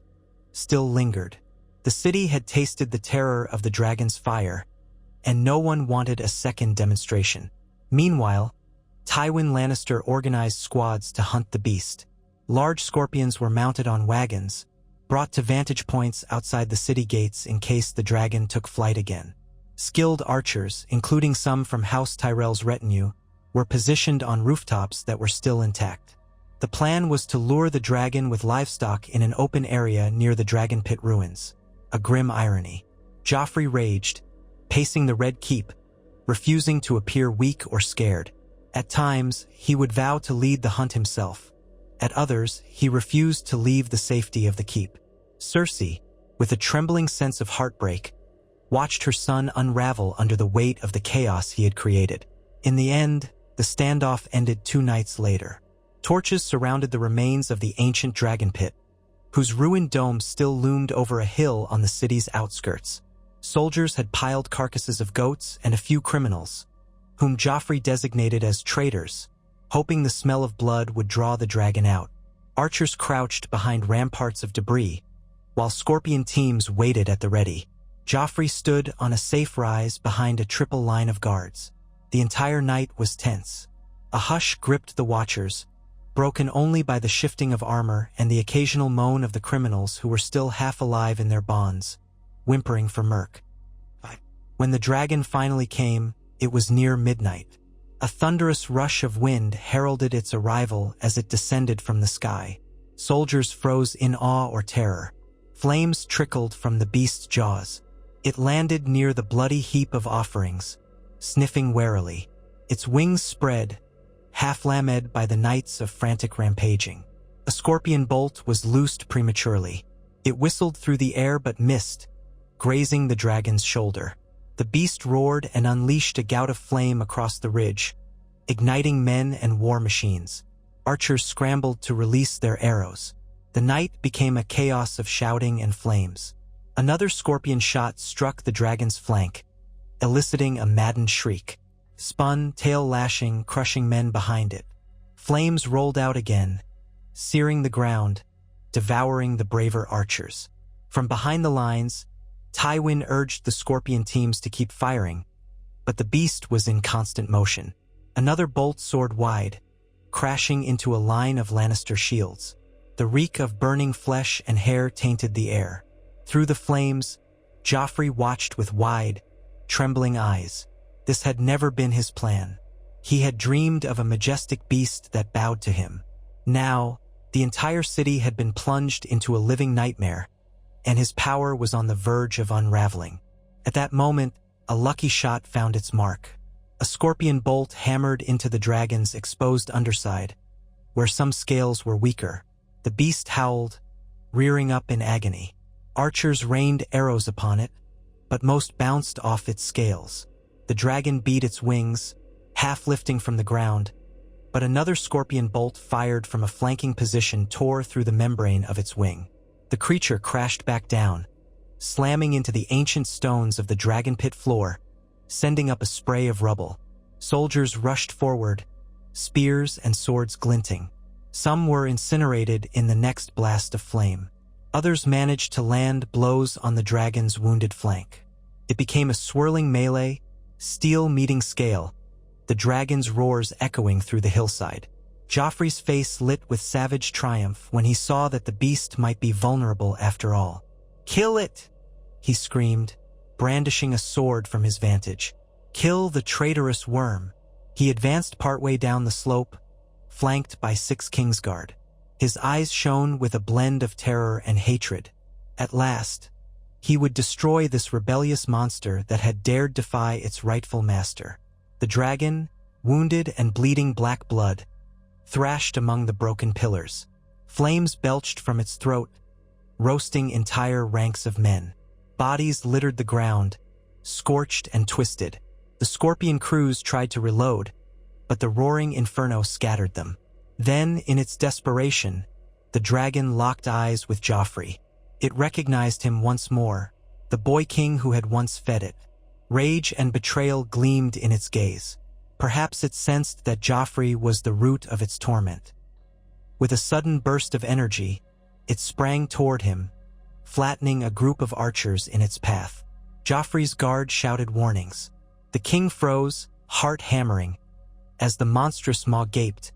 Speaker 1: still lingered. The city had tasted the terror of the dragon's fire, and no one wanted a second demonstration. Meanwhile, Tywin Lannister organized squads to hunt the beast. Large scorpions were mounted on wagons, brought to vantage points outside the city gates in case the dragon took flight again. Skilled archers, including some from House Tyrell's retinue, were positioned on rooftops that were still intact. The plan was to lure the dragon with livestock in an open area near the Dragon Pit ruins. A grim irony. Joffrey raged, pacing the Red Keep, refusing to appear weak or scared. At times, he would vow to lead the hunt himself. At others, he refused to leave the safety of the keep. Cersei, with a trembling sense of heartbreak, watched her son unravel under the weight of the chaos he had created. In the end, the standoff ended 2 nights later. Torches surrounded the remains of the ancient dragon pit, whose ruined dome still loomed over a hill on the city's outskirts. Soldiers had piled carcasses of goats and a few criminals, whom Joffrey designated as traitors, hoping the smell of blood would draw the dragon out. Archers crouched behind ramparts of debris, while scorpion teams waited at the ready. Joffrey stood on a safe rise behind a triple line of guards. The entire night was tense. A hush gripped the watchers, broken only by the shifting of armor and the occasional moan of the criminals who were still half alive in their bonds, whimpering for mirk. When the dragon finally came, it was near midnight. A thunderous rush of wind heralded its arrival as it descended from the sky. Soldiers froze in awe or terror. Flames trickled from the beast's jaws. It landed near the bloody heap of offerings, sniffing warily. Its wings spread, half-lamed by the nights of frantic rampaging. A scorpion bolt was loosed prematurely. It whistled through the air but missed, grazing the dragon's shoulder. The beast roared and unleashed a gout of flame across the ridge, igniting men and war machines. Archers scrambled to release their arrows. The night became a chaos of shouting and flames. Another scorpion shot struck the dragon's flank, eliciting a maddened shriek. Spun, tail lashing, crushing men behind it. Flames rolled out again, searing the ground, devouring the braver archers. From behind the lines, Tywin urged the scorpion teams to keep firing, but the beast was in constant motion. Another bolt soared wide, crashing into a line of Lannister shields. The reek of burning flesh and hair tainted the air. Through the flames, Joffrey watched with wide, trembling eyes. This had never been his plan. He had dreamed of a majestic beast that bowed to him. Now, the entire city had been plunged into a living nightmare, and his power was on the verge of unraveling. At that moment, a lucky shot found its mark. A scorpion bolt hammered into the dragon's exposed underside, where some scales were weaker. The beast howled, rearing up in agony. Archers rained arrows upon it, but most bounced off its scales. The dragon beat its wings, half lifting from the ground, but another scorpion bolt fired from a flanking position tore through the membrane of its wing. The creature crashed back down, slamming into the ancient stones of the dragon pit floor, sending up a spray of rubble. Soldiers rushed forward, spears and swords glinting. Some were incinerated in the next blast of flame. Others managed to land blows on the dragon's wounded flank. It became a swirling melee, steel meeting scale, the dragon's roars echoing through the hillside. Joffrey's face lit with savage triumph when he saw that the beast might be vulnerable after all. "Kill it!" he screamed, brandishing a sword from his vantage. "Kill the traitorous worm." He advanced partway down the slope, flanked by 6 Kingsguard. His eyes shone with a blend of terror and hatred. At last, he would destroy this rebellious monster that had dared defy its rightful master. The dragon, wounded and bleeding black blood, thrashed among the broken pillars. Flames belched from its throat, roasting entire ranks of men. Bodies littered the ground, scorched and twisted. The scorpion crews tried to reload, but the roaring inferno scattered them. Then, in its desperation, the dragon locked eyes with Joffrey. It recognized him once more, the boy king who had once fed it. Rage and betrayal gleamed in its gaze. Perhaps it sensed that Joffrey was the root of its torment. With a sudden burst of energy, it sprang toward him, flattening a group of archers in its path. Joffrey's guard shouted warnings. The king froze, heart hammering, as the monstrous maw gaped,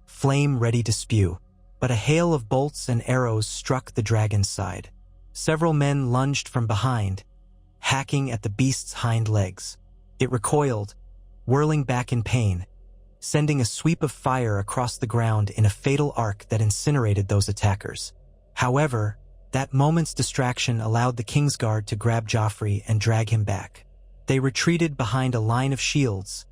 Speaker 1: flame ready to spew. But a hail of bolts and arrows struck the dragon's side. Several men lunged from behind, hacking at the beast's hind legs. It recoiled, whirling back in pain, sending a sweep of fire across the ground in a fatal arc that incinerated those attackers. However, that moment's distraction allowed the Kingsguard to grab Joffrey and drag him back. They retreated behind a line of shields,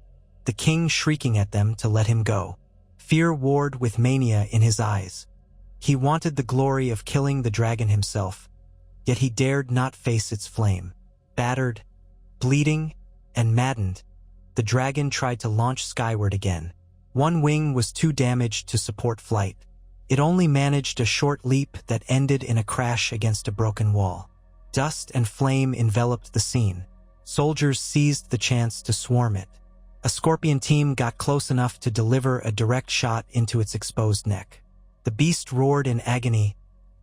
Speaker 1: the king shrieking at them to let him go. Fear warred with mania in his eyes. He wanted the glory of killing the dragon himself, yet he dared not face its flame. Battered, bleeding, and maddened, the dragon tried to launch skyward again. One wing was too damaged to support flight. It only managed a short leap that ended in a crash against a broken wall. Dust and flame enveloped the scene. Soldiers seized the chance to swarm it. A scorpion team got close enough to deliver a direct shot into its exposed neck. The beast roared in agony,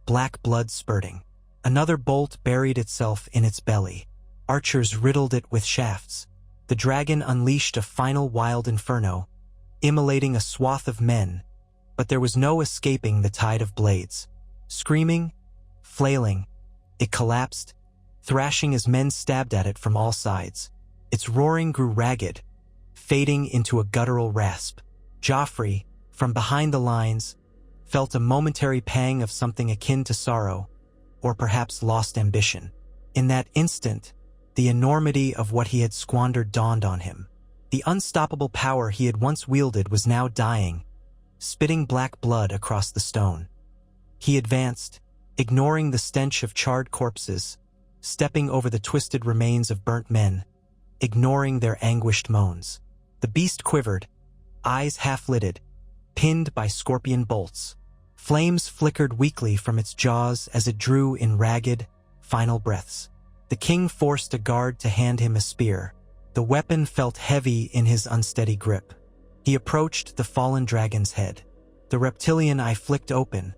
Speaker 1: black blood spurting. Another bolt buried itself in its belly. Archers riddled it with shafts. The dragon unleashed a final wild inferno, immolating a swath of men, but there was no escaping the tide of blades. Screaming, flailing, it collapsed, thrashing as men stabbed at it from all sides. Its roaring grew ragged, fading into a guttural rasp. Joffrey, from behind the lines, felt a momentary pang of something akin to sorrow, or perhaps lost ambition. In that instant, the enormity of what he had squandered dawned on him. The unstoppable power he had once wielded was now dying, spitting black blood across the stone. He advanced, ignoring the stench of charred corpses, stepping over the twisted remains of burnt men, ignoring their anguished moans. The beast quivered, eyes half-lidded, pinned by scorpion bolts. Flames flickered weakly from its jaws as it drew in ragged, final breaths. The king forced a guard to hand him a spear. The weapon felt heavy in his unsteady grip. He approached the fallen dragon's head. The reptilian eye flicked open,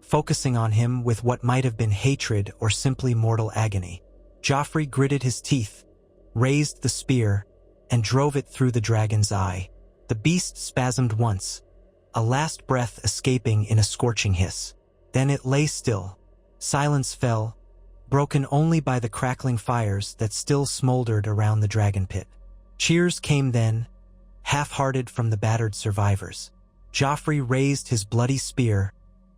Speaker 1: focusing on him with what might have been hatred or simply mortal agony. Joffrey gritted his teeth, raised the spear, and drove it through the dragon's eye. The beast spasmed once, a last breath escaping in a scorching hiss. Then it lay still. Silence fell, broken only by the crackling fires that still smoldered around the dragon pit. Cheers came then, half-hearted from the battered survivors. Joffrey raised his bloody spear,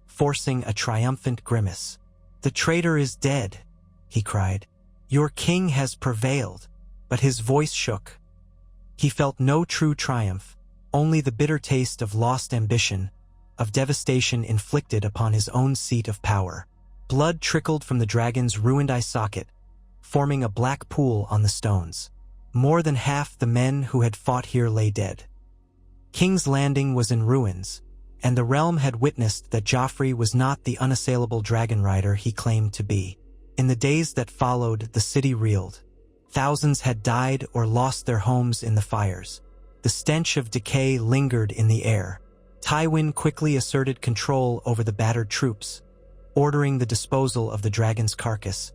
Speaker 1: forcing a triumphant grimace. "The traitor is dead," he cried. "Your king has prevailed." But his voice shook. He felt no true triumph, only the bitter taste of lost ambition, of devastation inflicted upon his own seat of power. Blood trickled from the dragon's ruined eye socket, forming a black pool on the stones. More than half the men who had fought here lay dead. King's Landing was in ruins, and the realm had witnessed that Joffrey was not the unassailable dragon rider he claimed to be. In the days that followed, the city reeled. Thousands had died or lost their homes in the fires. The stench of decay lingered in the air. Tywin quickly asserted control over the battered troops, ordering the disposal of the dragon's carcass,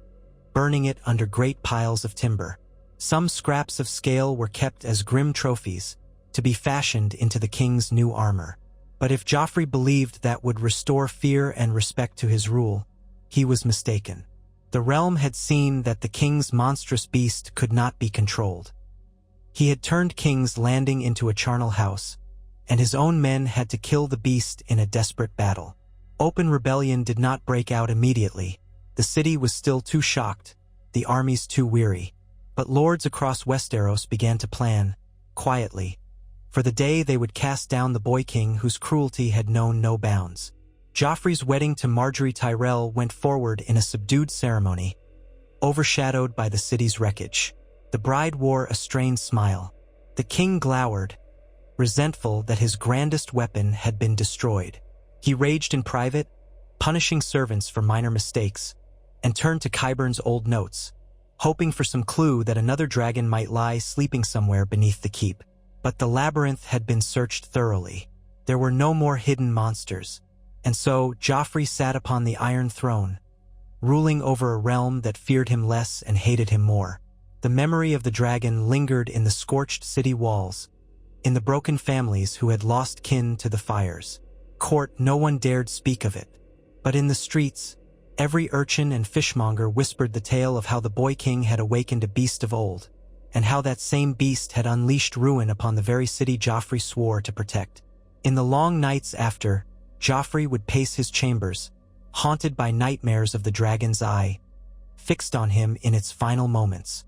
Speaker 1: burning it under great piles of timber. Some scraps of scale were kept as grim trophies, to be fashioned into the king's new armor. But if Joffrey believed that would restore fear and respect to his rule, he was mistaken. The realm had seen that the king's monstrous beast could not be controlled. He had turned King's Landing into a charnel house, and his own men had to kill the beast in a desperate battle. Open rebellion did not break out immediately. The city was still too shocked, the armies too weary. But lords across Westeros began to plan, quietly, for the day they would cast down the boy king whose cruelty had known no bounds. Joffrey's wedding to Margaery Tyrell went forward in a subdued ceremony, overshadowed by the city's wreckage. The bride wore a strained smile. The king glowered, resentful that his grandest weapon had been destroyed. He raged in private, punishing servants for minor mistakes, and turned to Qyburn's old notes, hoping for some clue that another dragon might lie sleeping somewhere beneath the keep. But the labyrinth had been searched thoroughly. There were no more hidden monsters, and so Joffrey sat upon the Iron Throne, ruling over a realm that feared him less and hated him more. The memory of the dragon lingered in the scorched city walls, in the broken families who had lost kin to the fires. Court, no one dared speak of it. But in the streets, every urchin and fishmonger whispered the tale of how the boy king had awakened a beast of old, and how that same beast had unleashed ruin upon the very city Joffrey swore to protect. In the long nights after, Joffrey would pace his chambers, haunted by nightmares of the dragon's eye, fixed on him in its final moments.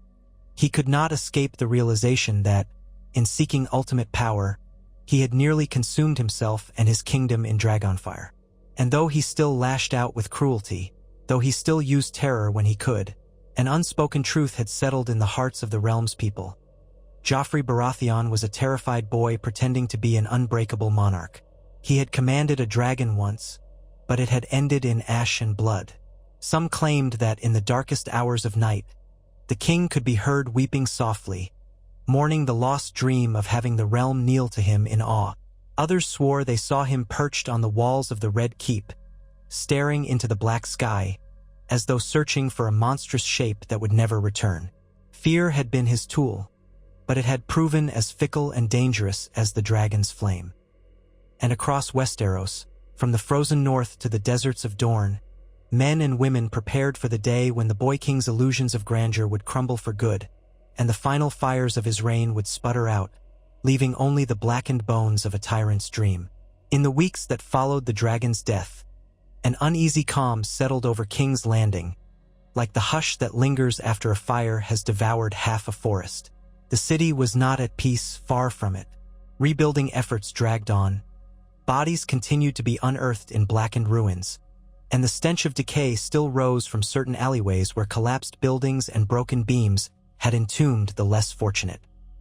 Speaker 1: He could not escape the realization that, in seeking ultimate power, he had nearly consumed himself and his kingdom in dragonfire. And though he still lashed out with cruelty, though he still used terror when he could, an unspoken truth had settled in the hearts of the realm's people. Joffrey Baratheon was a terrified boy pretending to be an unbreakable monarch. He had commanded a dragon once, but it had ended in ash and blood. Some claimed that in the darkest hours of night, the king could be heard weeping softly, mourning the lost dream of having the realm kneel to him in awe. Others swore they saw him perched on the walls of the Red Keep, staring into the black sky, as though searching for a monstrous shape that would never return. Fear had been his tool, but it had proven as fickle and dangerous as the dragon's flame. And across Westeros, from the frozen north to the deserts of Dorne, men and women prepared for the day when the boy king's illusions of grandeur would crumble for good, and the final fires of his reign would sputter out, leaving only the blackened bones of a tyrant's dream. In the weeks that followed the dragon's death, an uneasy calm settled over King's Landing, like the hush that lingers after a fire has devoured half a forest. The city was not at peace, far from it. Rebuilding efforts dragged on. Bodies continued to be unearthed in blackened ruins, and the stench of decay still rose from certain alleyways where collapsed buildings and broken beams had entombed the less fortunate.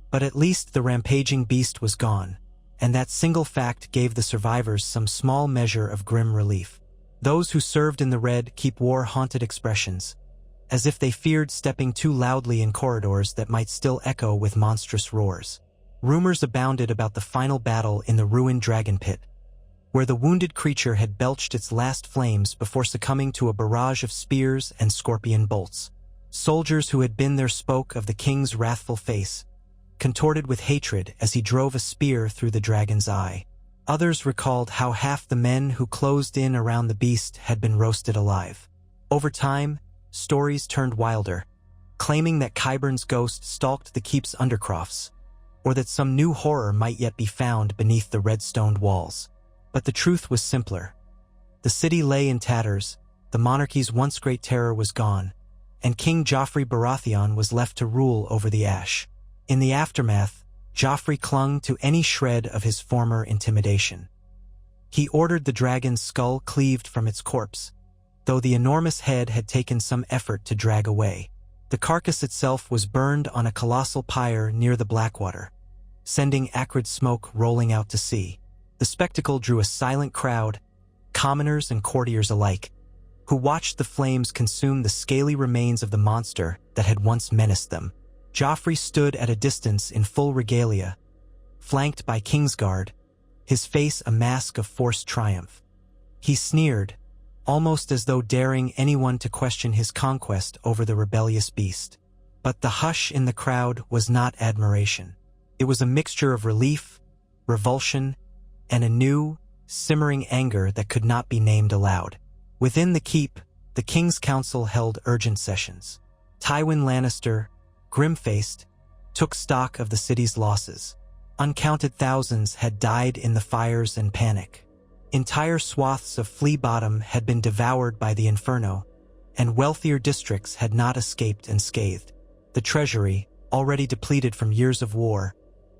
Speaker 1: But at least the rampaging beast was gone, and that single fact gave the survivors some small measure of grim relief. Those who served in the Red Keep wore haunted expressions, as if they feared stepping too loudly in corridors that might still echo with monstrous roars. Rumors abounded about the final battle in the ruined dragon pit, where the wounded creature had belched its last flames before succumbing to a barrage of spears and scorpion bolts. Soldiers who had been there spoke of the king's wrathful face, contorted with hatred as he drove a spear through the dragon's eye. Others recalled how half the men who closed in around the beast had been roasted alive. Over time, stories turned wilder, claiming that Qyburn's ghost stalked the keep's undercrofts, or that some new horror might yet be found beneath the red-stoned walls. But the truth was simpler. The city lay in tatters, the monarchy's once great terror was gone, and King Joffrey Baratheon was left to rule over the ash. In the aftermath, Joffrey clung to any shred of his former intimidation. He ordered the dragon's skull cleaved from its corpse, though the enormous head had taken some effort to drag away. The carcass itself was burned on a colossal pyre near the Blackwater, sending acrid smoke rolling out to sea. The spectacle drew a silent crowd, commoners and courtiers alike, who watched the flames consume the scaly remains of the monster that had once menaced them. Joffrey stood at a distance in full regalia, flanked by Kingsguard, his face a mask of forced triumph. He sneered, almost as though daring anyone to question his conquest over the rebellious beast. But the hush in the crowd was not admiration. It was a mixture of relief, revulsion, and a new, simmering anger that could not be named aloud. Within the keep, the King's Council held urgent sessions. Tywin Lannister, grim-faced, took stock of the city's losses. Uncounted thousands had died in the fires and panic. Entire swaths of Flea Bottom had been devoured by the inferno, and wealthier districts had not escaped unscathed. The treasury, already depleted from years of war,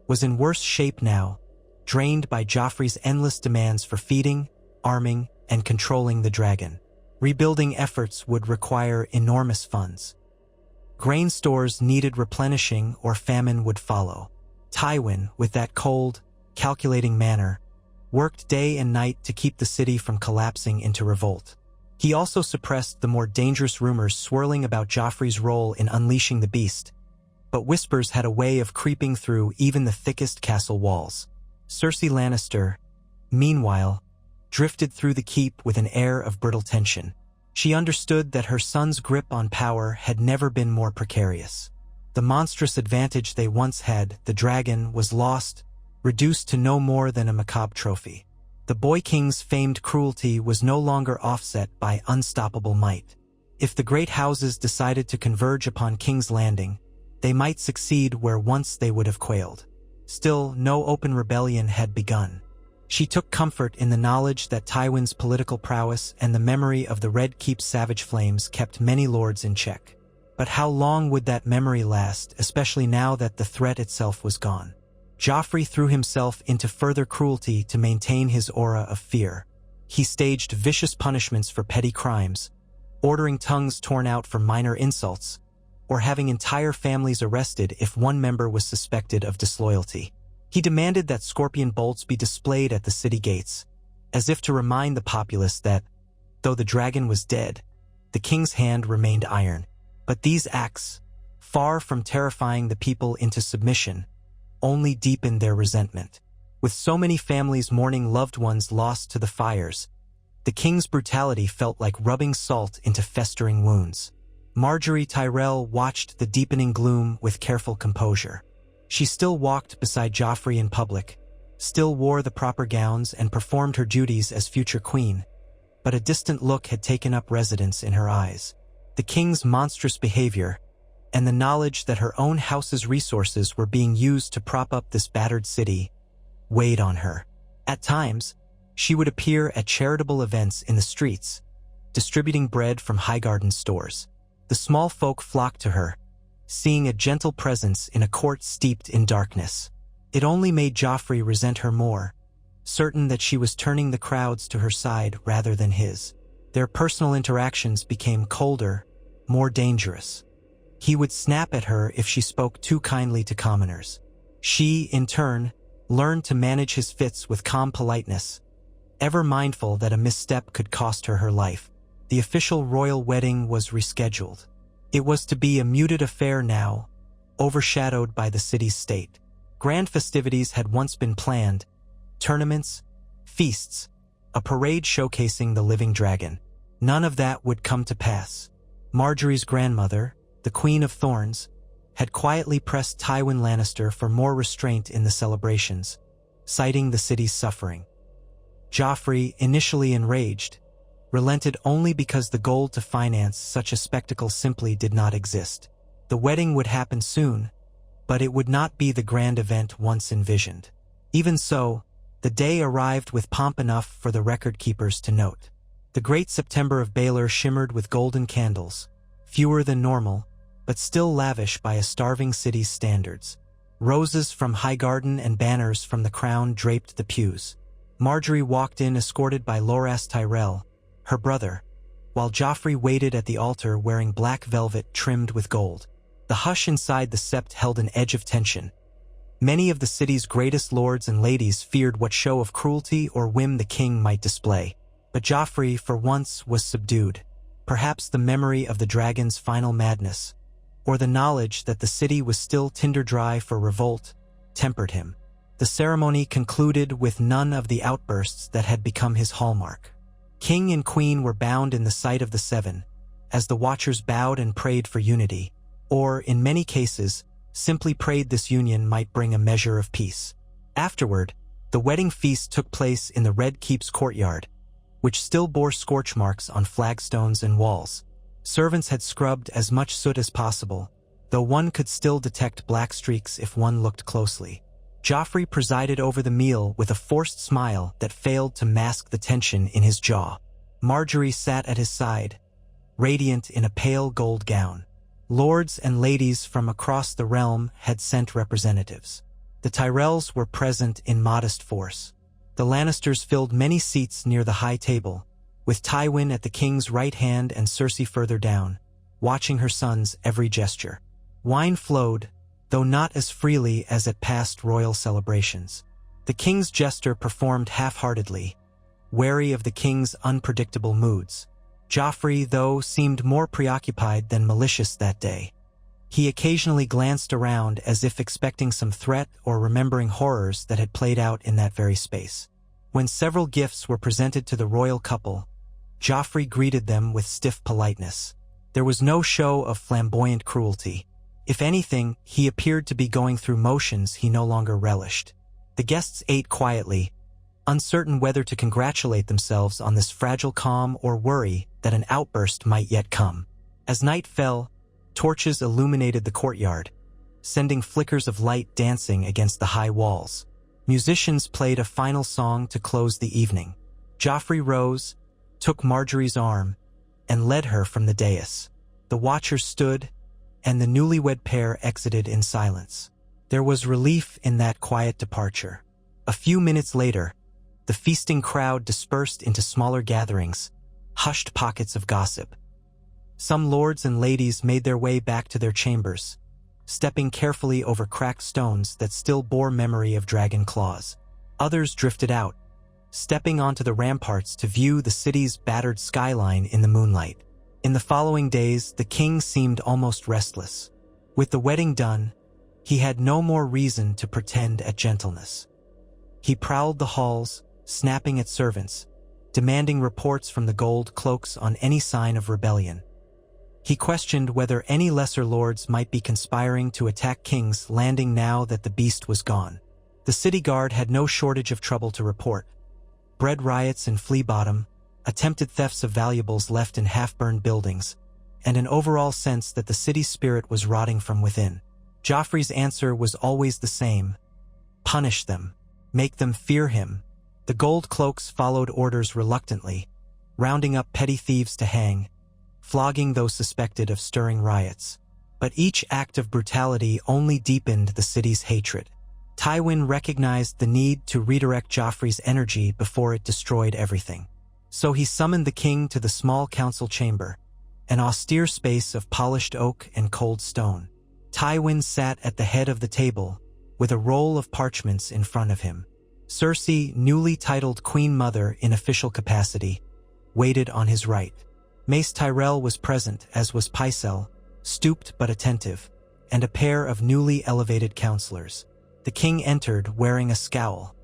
Speaker 1: was in worse shape now, drained by Joffrey's endless demands for feeding, arming, and controlling the dragon. Rebuilding efforts would require enormous funds. Grain stores needed replenishing or famine would follow. Tywin, with that cold, calculating manner, worked day and night to keep the city from collapsing into revolt. He also suppressed the more dangerous rumors swirling about Joffrey's role in unleashing the beast, but whispers had a way of creeping through even the thickest castle walls. Cersei Lannister, meanwhile, drifted through the keep with an air of brittle tension. She understood that her son's grip on power had never been more precarious. The monstrous advantage they once had, the dragon, was lost, reduced to no more than a macabre trophy. The Boy King's famed cruelty was no longer offset by unstoppable might. If the great houses decided to converge upon King's Landing, they might succeed where once they would have quailed. Still, no open rebellion had begun. She took comfort in the knowledge that Tywin's political prowess and the memory of the Red Keep's savage flames kept many lords in check. But how long would that memory last, especially now that the threat itself was gone? Joffrey threw himself into further cruelty to maintain his aura of fear. He staged vicious punishments for petty crimes, ordering tongues torn out for minor insults, or having entire families arrested if one member was suspected of disloyalty. He demanded that scorpion bolts be displayed at the city gates, as if to remind the populace that, though the dragon was dead, the king's hand remained iron. But these acts, far from terrifying the people into submission, only deepened their resentment. With so many families mourning loved ones lost to the fires, the king's brutality felt like rubbing salt into festering wounds. Margaery Tyrell watched the deepening gloom with careful composure. She still walked beside Joffrey in public, still wore the proper gowns and performed her duties as future queen, but a distant look had taken up residence in her eyes. The king's monstrous behavior, and the knowledge that her own house's resources were being used to prop up this battered city, weighed on her. At times, she would appear at charitable events in the streets, distributing bread from Highgarden stores. The small folk flocked to her, seeing a gentle presence in a court steeped in darkness. It only made Joffrey resent her more, certain that she was turning the crowds to her side rather than his. Their personal interactions became colder, more dangerous. He would snap at her if she spoke too kindly to commoners. She, in turn, learned to manage his fits with calm politeness, ever mindful that a misstep could cost her her life. The official royal wedding was rescheduled. It was to be a muted affair now, overshadowed by the city's state. Grand festivities had once been planned, tournaments, feasts, a parade showcasing the living dragon. None of that would come to pass. Margaery's grandmother, the Queen of Thorns, had quietly pressed Tywin Lannister for more restraint in the celebrations, citing the city's suffering. Joffrey, initially enraged, relented only because the gold to finance such a spectacle simply did not exist. The wedding would happen soon, but it would not be the grand event once envisioned. Even so, the day arrived with pomp enough for the record keepers to note. The great September of Baelor shimmered with golden candles, fewer than normal, but still lavish by a starving city's standards. Roses from Highgarden and banners from the crown draped the pews. Margaery walked in escorted by Loras Tyrell, her brother, while Joffrey waited at the altar wearing black velvet trimmed with gold. The hush inside the sept held an edge of tension. Many of the city's greatest lords and ladies feared what show of cruelty or whim the king might display. But Joffrey, for once, was subdued. Perhaps the memory of the dragon's final madness, or the knowledge that the city was still tinder-dry for revolt, tempered him. The ceremony concluded with none of the outbursts that had become his hallmark. King and queen were bound in the sight of the seven, as the watchers bowed and prayed for unity, or, in many cases, simply prayed this union might bring a measure of peace. Afterward, the wedding feast took place in the Red Keep's courtyard, which still bore scorch marks on flagstones and walls. Servants had scrubbed as much soot as possible, though one could still detect black streaks if one looked closely. Joffrey presided over the meal with a forced smile that failed to mask the tension in his jaw. Marjorie sat at his side, radiant in a pale gold gown. Lords and ladies from across the realm had sent representatives. The Tyrells were present in modest force. The Lannisters filled many seats near the high table, with Tywin at the king's right hand and Cersei further down, watching her son's every gesture. Wine flowed, though not as freely as at past royal celebrations. The king's jester performed half-heartedly, wary of the king's unpredictable moods. Joffrey, though, seemed more preoccupied than malicious that day. He occasionally glanced around as if expecting some threat or remembering horrors that had played out in that very space. When several gifts were presented to the royal couple, Joffrey greeted them with stiff politeness. There was no show of flamboyant cruelty. If anything, he appeared to be going through motions he no longer relished. The guests ate quietly, uncertain whether to congratulate themselves on this fragile calm or worry that an outburst might yet come. As night fell, torches illuminated the courtyard, sending flickers of light dancing against the high walls. Musicians played a final song to close the evening. Joffrey rose, took Marjorie's arm, and led her from the dais. The watchers stood, and the newlywed pair exited in silence. There was relief in that quiet departure. A few minutes later, the feasting crowd dispersed into smaller gatherings, hushed pockets of gossip. Some lords and ladies made their way back to their chambers, stepping carefully over cracked stones that still bore memory of dragon claws. Others drifted out, stepping onto the ramparts to view the city's battered skyline in the moonlight. In the following days, the king seemed almost restless. With the wedding done, he had no more reason to pretend at gentleness. He prowled the halls, snapping at servants, demanding reports from the gold cloaks on any sign of rebellion. He questioned whether any lesser lords might be conspiring to attack King's Landing now that the beast was gone. The city guard had no shortage of trouble to report. Bread riots in Flea Bottom, attempted thefts of valuables left in half-burned buildings, and an overall sense that the city's spirit was rotting from within. Joffrey's answer was always the same: punish them, make them fear him. The gold cloaks followed orders reluctantly, rounding up petty thieves to hang, flogging those suspected of stirring riots. But each act of brutality only deepened the city's hatred. Tywin recognized the need to redirect Joffrey's energy before it destroyed everything. So he summoned the king to the small council chamber, an austere space of polished oak and cold stone. Tywin sat at the head of the table, with a roll of parchments in front of him. Cersei, newly titled Queen Mother in official capacity, waited on his right. Mace Tyrell was present, as was Pycelle, stooped but attentive, and a pair of newly elevated counselors. The king entered wearing a scowl.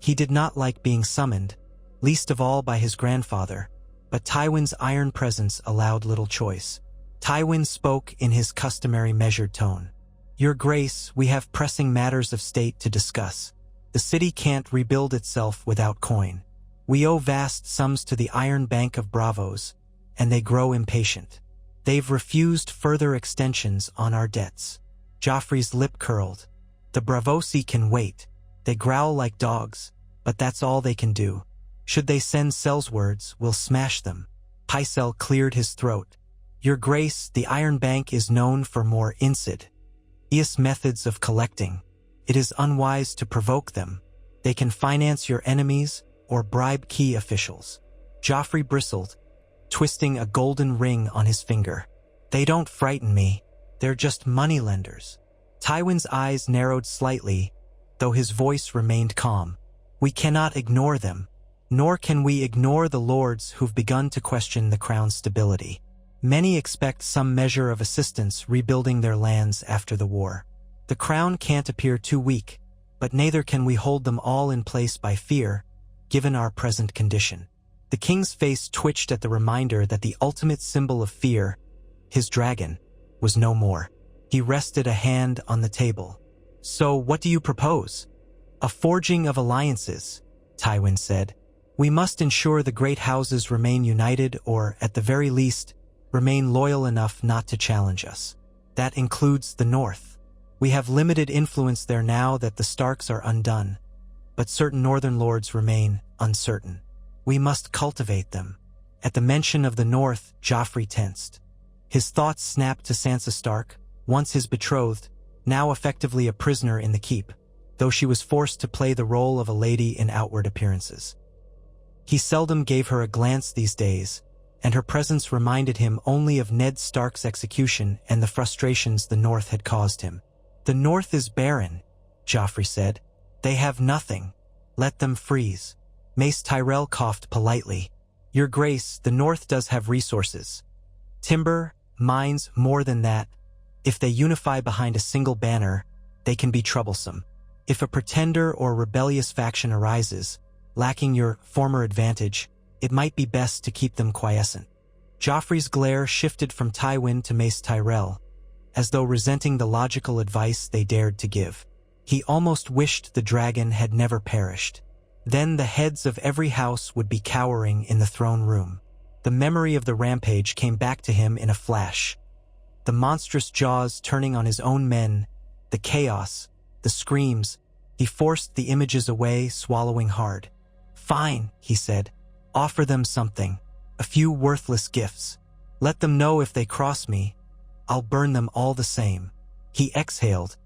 Speaker 1: He did not like being summoned, least of all by his grandfather, but Tywin's iron presence allowed little choice. Tywin spoke in his customary measured tone. "Your Grace, we have pressing matters of state to discuss. The city can't rebuild itself without coin. We owe vast sums to the Iron Bank of Bravos, and they grow impatient. They've refused further extensions on our debts." Joffrey's lip curled. "The Bravosi can wait. They growl like dogs, but that's all they can do. Should they send sellswords, we'll smash them." Pycelle cleared his throat. "Your Grace, the Iron Bank is known for more insidious methods of collecting. It is unwise to provoke them. They can finance your enemies or bribe key officials." Joffrey bristled, twisting a golden ring on his finger. "They don't frighten me. They're just moneylenders." Tywin's eyes narrowed slightly, though his voice remained calm. "We cannot ignore them, nor can we ignore the lords who've begun to question the crown's stability. Many expect some measure of assistance rebuilding their lands after the war. The crown can't appear too weak, but neither can we hold them all in place by fear, given our present condition." The king's face twitched at the reminder that the ultimate symbol of fear, his dragon, was no more. He rested a hand on the table. "So what do you propose?" "A forging of alliances," Tywin said. "We must ensure the great houses remain united or, at the very least, remain loyal enough not to challenge us. That includes the North. We have limited influence there now that the Starks are undone, but certain northern lords remain uncertain. We must cultivate them." At the mention of the North, Joffrey tensed. His thoughts snapped to Sansa Stark, once his betrothed, now effectively a prisoner in the keep, though she was forced to play the role of a lady in outward appearances. He seldom gave her a glance these days, and her presence reminded him only of Ned Stark's execution and the frustrations the North had caused him. "The North is barren," Joffrey said. "They have nothing. Let them freeze." Mace Tyrell coughed politely. "Your Grace, the North does have resources. Timber, mines, more than that. If they unify behind a single banner, they can be troublesome. If a pretender or rebellious faction arises, lacking your former advantage, it might be best to keep them quiescent." Joffrey's glare shifted from Tywin to Mace Tyrell, as though resenting the logical advice they dared to give. He almost wished the dragon had never perished. Then the heads of every house would be cowering in the throne room. The memory of the rampage came back to him in a flash. The monstrous jaws turning on his own men, the chaos, the screams. He forced the images away, swallowing hard. "Fine," he said. "Offer them something. A few worthless gifts. Let them know if they cross me, I'll burn them all the same." He exhaled,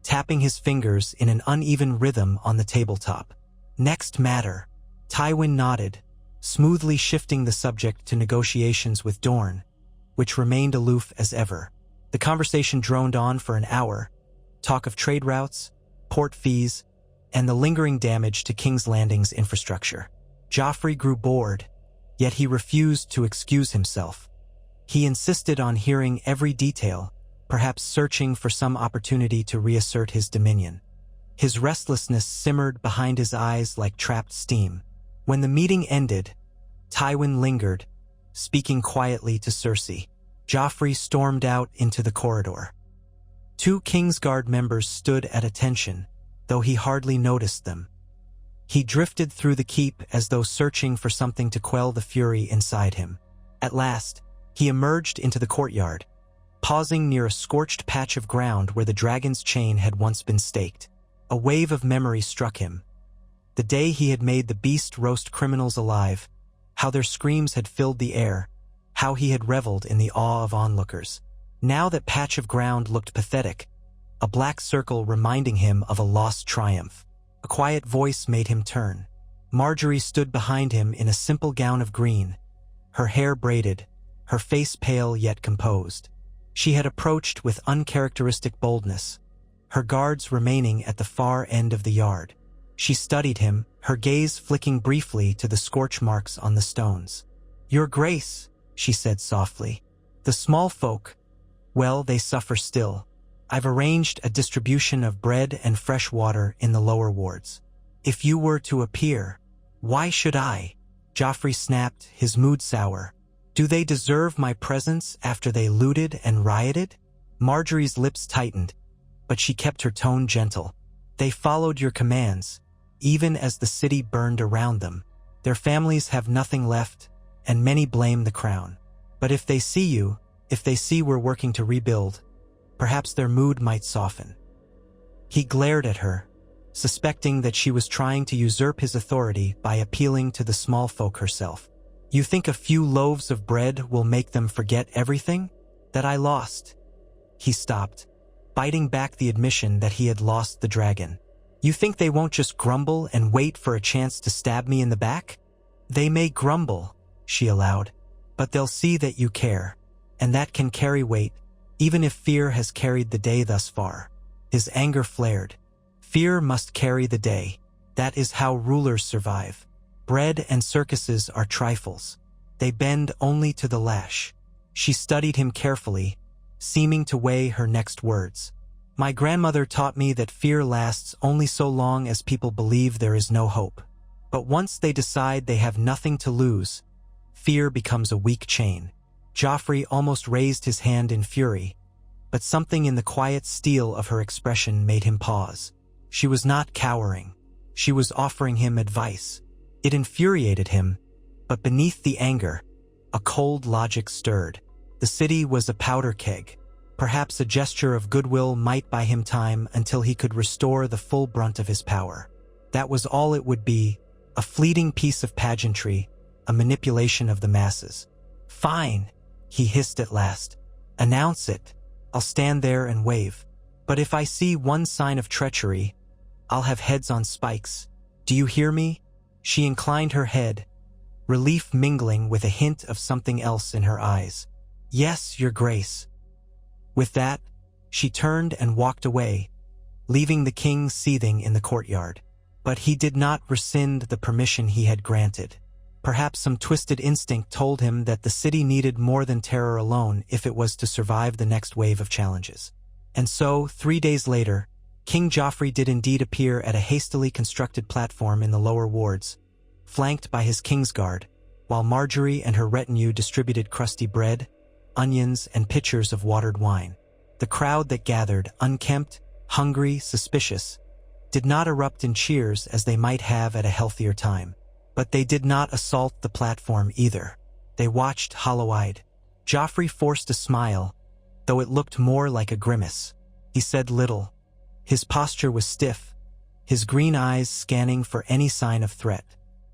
Speaker 1: tapping his fingers in an uneven rhythm on the tabletop. "Next matter." Tywin nodded, smoothly shifting the subject to negotiations with Dorne, which remained aloof as ever. The conversation droned on for an hour, talk of trade routes, port fees, and the lingering damage to King's Landing's infrastructure. Joffrey grew bored, yet he refused to excuse himself. He insisted on hearing every detail, perhaps searching for some opportunity to reassert his dominion. His restlessness simmered behind his eyes like trapped steam. When the meeting ended, Tywin lingered, speaking quietly to Cersei. Joffrey stormed out into the corridor. 2 Kingsguard members stood at attention, though he hardly noticed them. He drifted through the keep as though searching for something to quell the fury inside him. At last, he emerged into the courtyard, pausing near a scorched patch of ground where the dragon's chain had once been staked. A wave of memory struck him. The day he had made the beast roast criminals alive, how their screams had filled the air, how he had reveled in the awe of onlookers. Now that patch of ground looked pathetic, a black circle reminding him of a lost triumph. A quiet voice made him turn. Marjorie stood behind him in a simple gown of green, her hair braided, her face pale yet composed. She had approached with uncharacteristic boldness, her guards remaining at the far end of the yard. She studied him, her gaze flicking briefly to the scorch marks on the stones. "Your Grace," she said softly, "the small folk, well, they suffer still. I've arranged a distribution of bread and fresh water in the lower wards. If you were to appear—" "Why should I?" Joffrey snapped, his mood sour. "Do they deserve my presence after they looted and rioted?" Marjorie's lips tightened, but she kept her tone gentle. "They followed your commands, even as the city burned around them. Their families have nothing left, and many blame the crown. But if they see you, if they see we're working to rebuild, perhaps their mood might soften." He glared at her, suspecting that she was trying to usurp his authority by appealing to the small folk herself. "You think a few loaves of bread will make them forget everything that I lost?" He stopped, biting back the admission that he had lost the dragon. "You think they won't just grumble and wait for a chance to stab me in the back?" "They may grumble," she allowed, But they'll see that you care, and that can carry weight, even if fear has carried the day thus far. His anger flared. Fear must carry the day. That is how rulers survive. Bread and circuses are trifles. They bend only to the lash. She studied him carefully, seeming to weigh her next words. My grandmother taught me that fear lasts only so long as people believe there is no hope. But once they decide they have nothing to lose, fear becomes a weak chain. Joffrey almost raised his hand in fury, but something in the quiet steel of her expression made him pause. She was not cowering. She was offering him advice. It infuriated him, but beneath the anger, a cold logic stirred. The city was a powder keg. Perhaps a gesture of goodwill might buy him time until he could restore the full brunt of his power. That was all it would be, a fleeting piece of pageantry, a manipulation of the masses. Fine, he hissed at last. Announce it. I'll stand there and wave. But if I see one sign of treachery, I'll have heads on spikes. Do you hear me? She inclined her head, relief mingling with a hint of something else in her eyes. Yes, Your Grace. With that, she turned and walked away, leaving the king seething in the courtyard. But he did not rescind the permission he had granted. Perhaps some twisted instinct told him that the city needed more than terror alone if it was to survive the next wave of challenges. And so, 3 days later, King Joffrey did indeed appear at a hastily constructed platform in the lower wards, flanked by his Kingsguard, while Marjorie and her retinue distributed crusty bread, onions, and pitchers of watered wine. The crowd that gathered, unkempt, hungry, suspicious, did not erupt in cheers as they might have at a healthier time. But they did not assault the platform either. They watched hollow-eyed. Joffrey forced a smile, though it looked more like a grimace. He said little. His posture was stiff, his green eyes scanning for any sign of threat.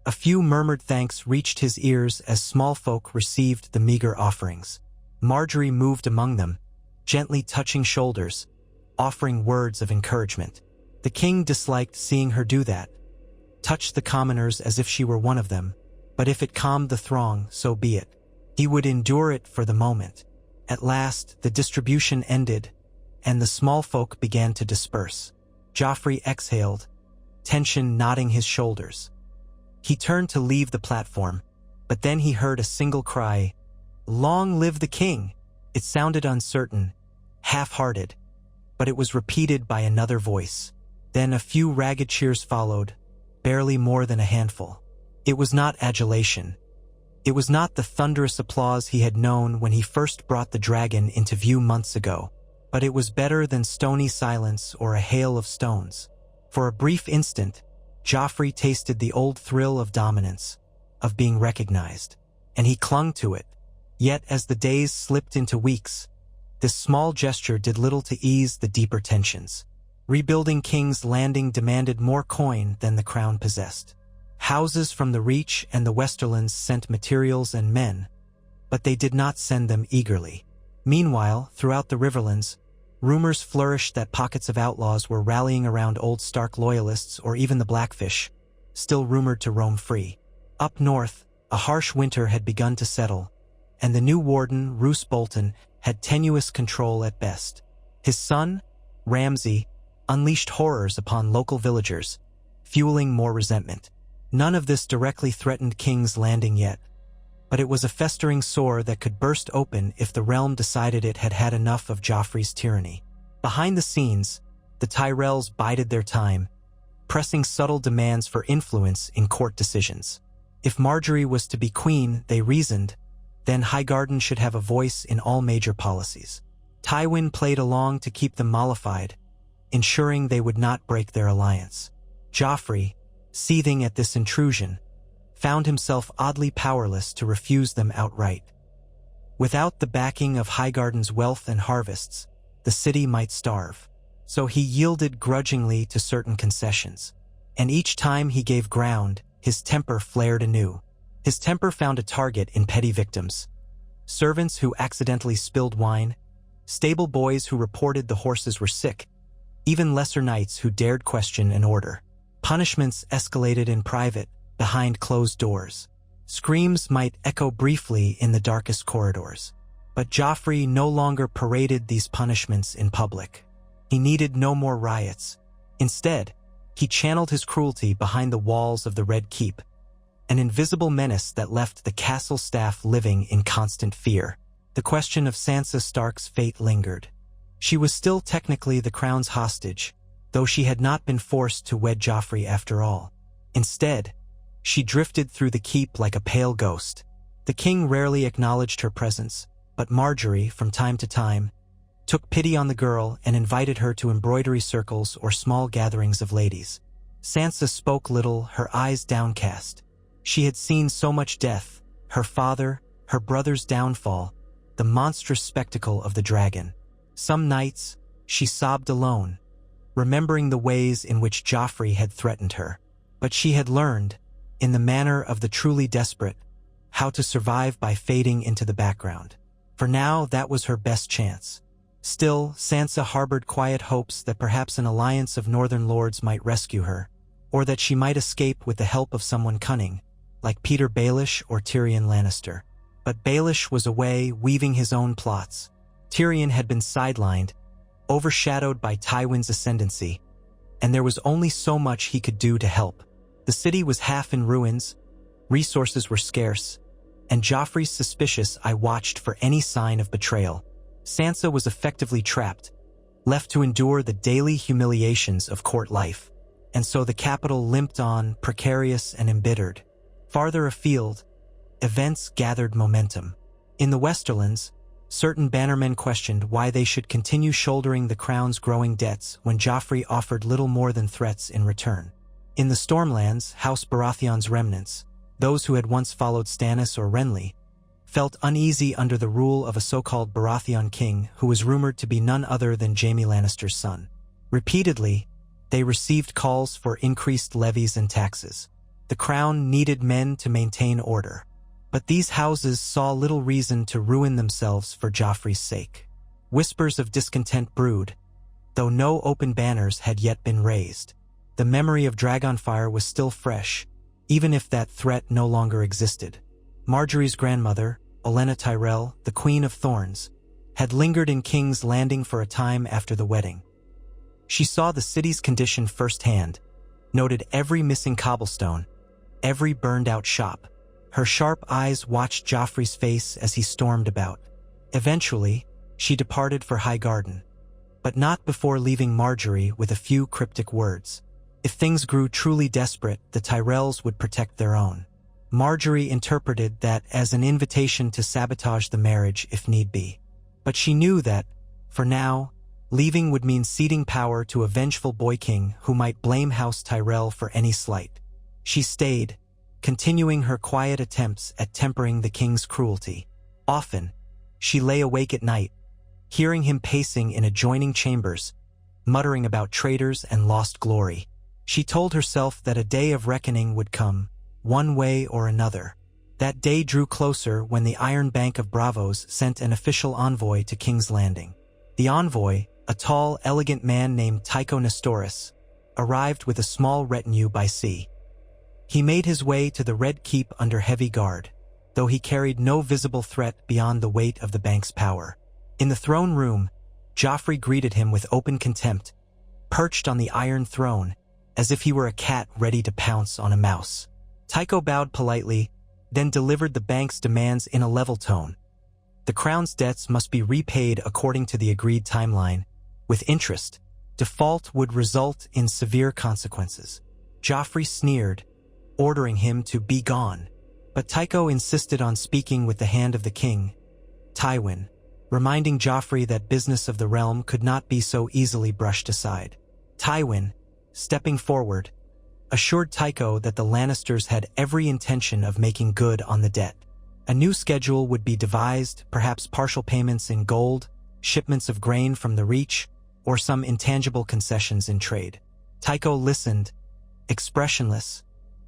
Speaker 1: A few murmured thanks reached his ears as small folk received the meager offerings. Marjorie moved among them, gently touching shoulders, offering words of encouragement. The king disliked seeing her do that, touch the commoners as if she were one of them, but if it calmed the throng, so be it. He would endure it for the moment. At last, the distribution ended, and the small folk began to disperse. Joffrey exhaled, tension knotting his shoulders. He turned to leave the platform, but then he heard a single cry, "Long live the king!" It sounded uncertain, half-hearted, but it was repeated by another voice. Then a few ragged cheers followed, barely more than a handful. It was not adulation. It was not the thunderous applause he had known when he first brought the dragon into view months ago, but it was better than stony silence or a hail of stones. For a brief instant, Joffrey tasted the old thrill of dominance, of being recognized, and he clung to it. Yet as the days slipped into weeks, this small gesture did little to ease the deeper tensions. Rebuilding King's Landing demanded more coin than the crown possessed. Houses from the Reach and the Westerlands sent materials and men, but they did not send them eagerly. Meanwhile, throughout the Riverlands, rumors flourished that pockets of outlaws were rallying around old Stark loyalists or even the Blackfish, still rumored to roam free. Up north, a harsh winter had begun to settle, and the new warden, Roose Bolton, had tenuous control at best. His son, Ramsay, unleashed horrors upon local villagers, fueling more resentment. None of this directly threatened King's Landing yet, but it was a festering sore that could burst open if the realm decided it had had enough of Joffrey's tyranny. Behind the scenes, the Tyrells bided their time, pressing subtle demands for influence in court decisions. If Marjorie was to be queen, they reasoned, then Highgarden should have a voice in all major policies. Tywin played along to keep them mollified, ensuring they would not break their alliance. Joffrey, seething at this intrusion, found himself oddly powerless to refuse them outright. Without the backing of Highgarden's wealth and harvests, the city might starve. So he yielded grudgingly to certain concessions. And each time he gave ground, his temper flared anew. His temper found a target in petty victims. Servants who accidentally spilled wine, stable boys who reported the horses were sick, even lesser knights who dared question an order. Punishments escalated in private, behind closed doors. Screams might echo briefly in the darkest corridors. But Joffrey no longer paraded these punishments in public. He needed no more riots. Instead, he channeled his cruelty behind the walls of the Red Keep, an invisible menace that left the castle staff living in constant fear. The question of Sansa Stark's fate lingered. She was still technically the crown's hostage, though she had not been forced to wed Joffrey after all. Instead, she drifted through the keep like a pale ghost. The king rarely acknowledged her presence, but Marjorie, from time to time, took pity on the girl and invited her to embroidery circles or small gatherings of ladies. Sansa spoke little, her eyes downcast. She had seen so much death, her father, her brother's downfall, the monstrous spectacle of the dragon. Some nights, she sobbed alone, remembering the ways in which Joffrey had threatened her. But she had learned, in the manner of the truly desperate, how to survive by fading into the background. For now, that was her best chance. Still, Sansa harbored quiet hopes that perhaps an alliance of northern lords might rescue her, or that she might escape with the help of someone cunning, like Peter Baelish or Tyrion Lannister. But Baelish was away, weaving his own plots. Tyrion had been sidelined, overshadowed by Tywin's ascendancy, and there was only so much he could do to help. The city was half in ruins, resources were scarce, and Joffrey's suspicious eye watched for any sign of betrayal. Sansa was effectively trapped, left to endure the daily humiliations of court life. And so the capital limped on, precarious and embittered. Farther afield, events gathered momentum. In the Westerlands, certain bannermen questioned why they should continue shouldering the crown's growing debts when Joffrey offered little more than threats in return. In the Stormlands, House Baratheon's remnants, those who had once followed Stannis or Renly, felt uneasy under the rule of a so-called Baratheon king who was rumored to be none other than Jaime Lannister's son. Repeatedly, they received calls for increased levies and taxes. The crown needed men to maintain order. But these houses saw little reason to ruin themselves for Joffrey's sake. Whispers of discontent brewed, though no open banners had yet been raised. The memory of Dragonfire was still fresh, even if that threat no longer existed. Marjorie's grandmother, Olenna Tyrell, the Queen of Thorns, had lingered in King's Landing for a time after the wedding. She saw the city's condition firsthand, noted every missing cobblestone, every burned-out shop. Her sharp eyes watched Joffrey's face as he stormed about. Eventually, she departed for High Garden, but not before leaving Marjorie with a few cryptic words. If things grew truly desperate, the Tyrells would protect their own. Marjorie interpreted that as an invitation to sabotage the marriage if need be. But she knew that, for now, leaving would mean ceding power to a vengeful boy king who might blame House Tyrell for any slight. She stayed, continuing her quiet attempts at tempering the king's cruelty. Often, she lay awake at night, hearing him pacing in adjoining chambers, muttering about traitors and lost glory. She told herself that a day of reckoning would come, one way or another. That day drew closer when the Iron Bank of Bravos sent an official envoy to King's Landing. The envoy, a tall, elegant man named Tycho Nestoris, arrived with a small retinue by sea. He made his way to the Red Keep under heavy guard, though he carried no visible threat beyond the weight of the bank's power. In the throne room, Joffrey greeted him with open contempt, perched on the Iron Throne, as if he were a cat ready to pounce on a mouse. Tycho bowed politely, then delivered the bank's demands in a level tone. The crown's debts must be repaid according to the agreed timeline, with interest. Default would result in severe consequences. Joffrey sneered, ordering him to be gone. But Tycho insisted on speaking with the hand of the king, Tywin, reminding Joffrey that business of the realm could not be so easily brushed aside. Tywin, stepping forward, assured Tycho that the Lannisters had every intention of making good on the debt. A new schedule would be devised, perhaps partial payments in gold, shipments of grain from the Reach, or some intangible concessions in trade. Tycho listened, expressionless,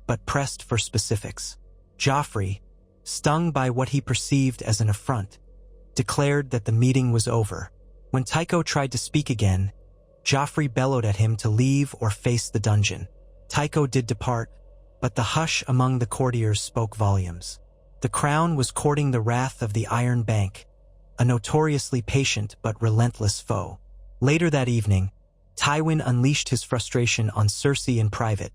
Speaker 1: but pressed for specifics. Joffrey, stung by what he perceived as an affront, declared that the meeting was over. When Tycho tried to speak again, Joffrey bellowed at him to leave or face the dungeon. Tycho did depart, but the hush among the courtiers spoke volumes. The crown was courting the wrath of the Iron Bank, a notoriously patient but relentless foe. Later that evening, Tywin unleashed his frustration on Cersei in private.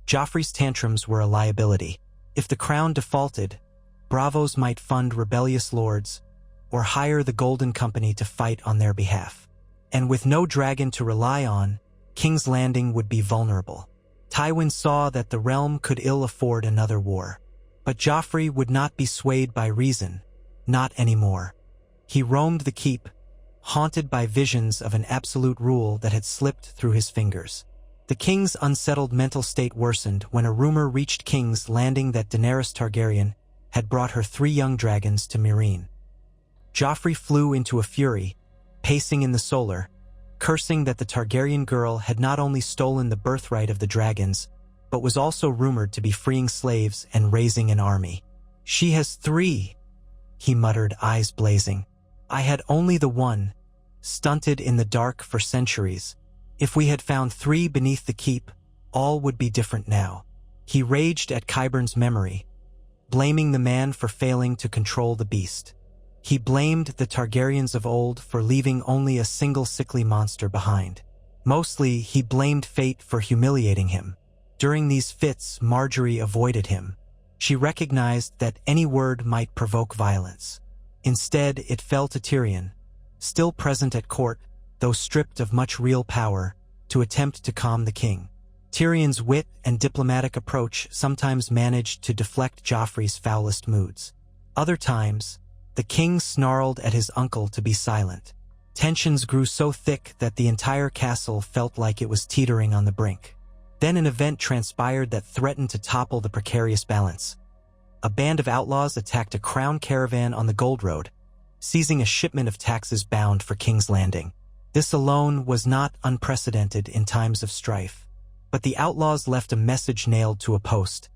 Speaker 1: Joffrey's tantrums were a liability. If the crown defaulted, Bravos might fund rebellious lords or hire the Golden Company to fight on their behalf. And with no dragon to rely on, King's Landing would be vulnerable. Tywin saw that the realm could ill afford another war. But Joffrey would not be swayed by reason, not anymore. He roamed the keep, haunted by visions of an absolute rule that had slipped through his fingers. The king's unsettled mental state worsened when a rumor reached King's Landing that Daenerys Targaryen had brought her 3 young dragons to Meereen. Joffrey flew into a fury, pacing in the solar, cursing that the Targaryen girl had not only stolen the birthright of the dragons, but was also rumored to be freeing slaves and raising an army. "She has 3, he muttered, eyes blazing. "I had only the one, stunted in the dark for centuries. If we had found 3 beneath the keep, all would be different now." He raged at Qyburn's memory, blaming the man for failing to control the beast. He blamed the Targaryens of old for leaving only a single sickly monster behind. Mostly, he blamed fate for humiliating him. During these fits, Margaery avoided him. She recognized that any word might provoke violence. Instead, it fell to Tyrion, still present at court, though stripped of much real power, to attempt to calm the king. Tyrion's wit and diplomatic approach sometimes managed to deflect Joffrey's foulest moods. Other times, the king snarled at his uncle to be silent. Tensions grew so thick that the entire castle felt like it was teetering on the brink. Then an event transpired that threatened to topple the precarious balance. A band of outlaws attacked a crown caravan on the Gold Road, seizing a shipment of taxes bound for King's Landing. This alone was not unprecedented in times of strife. But the outlaws left a message nailed to a post.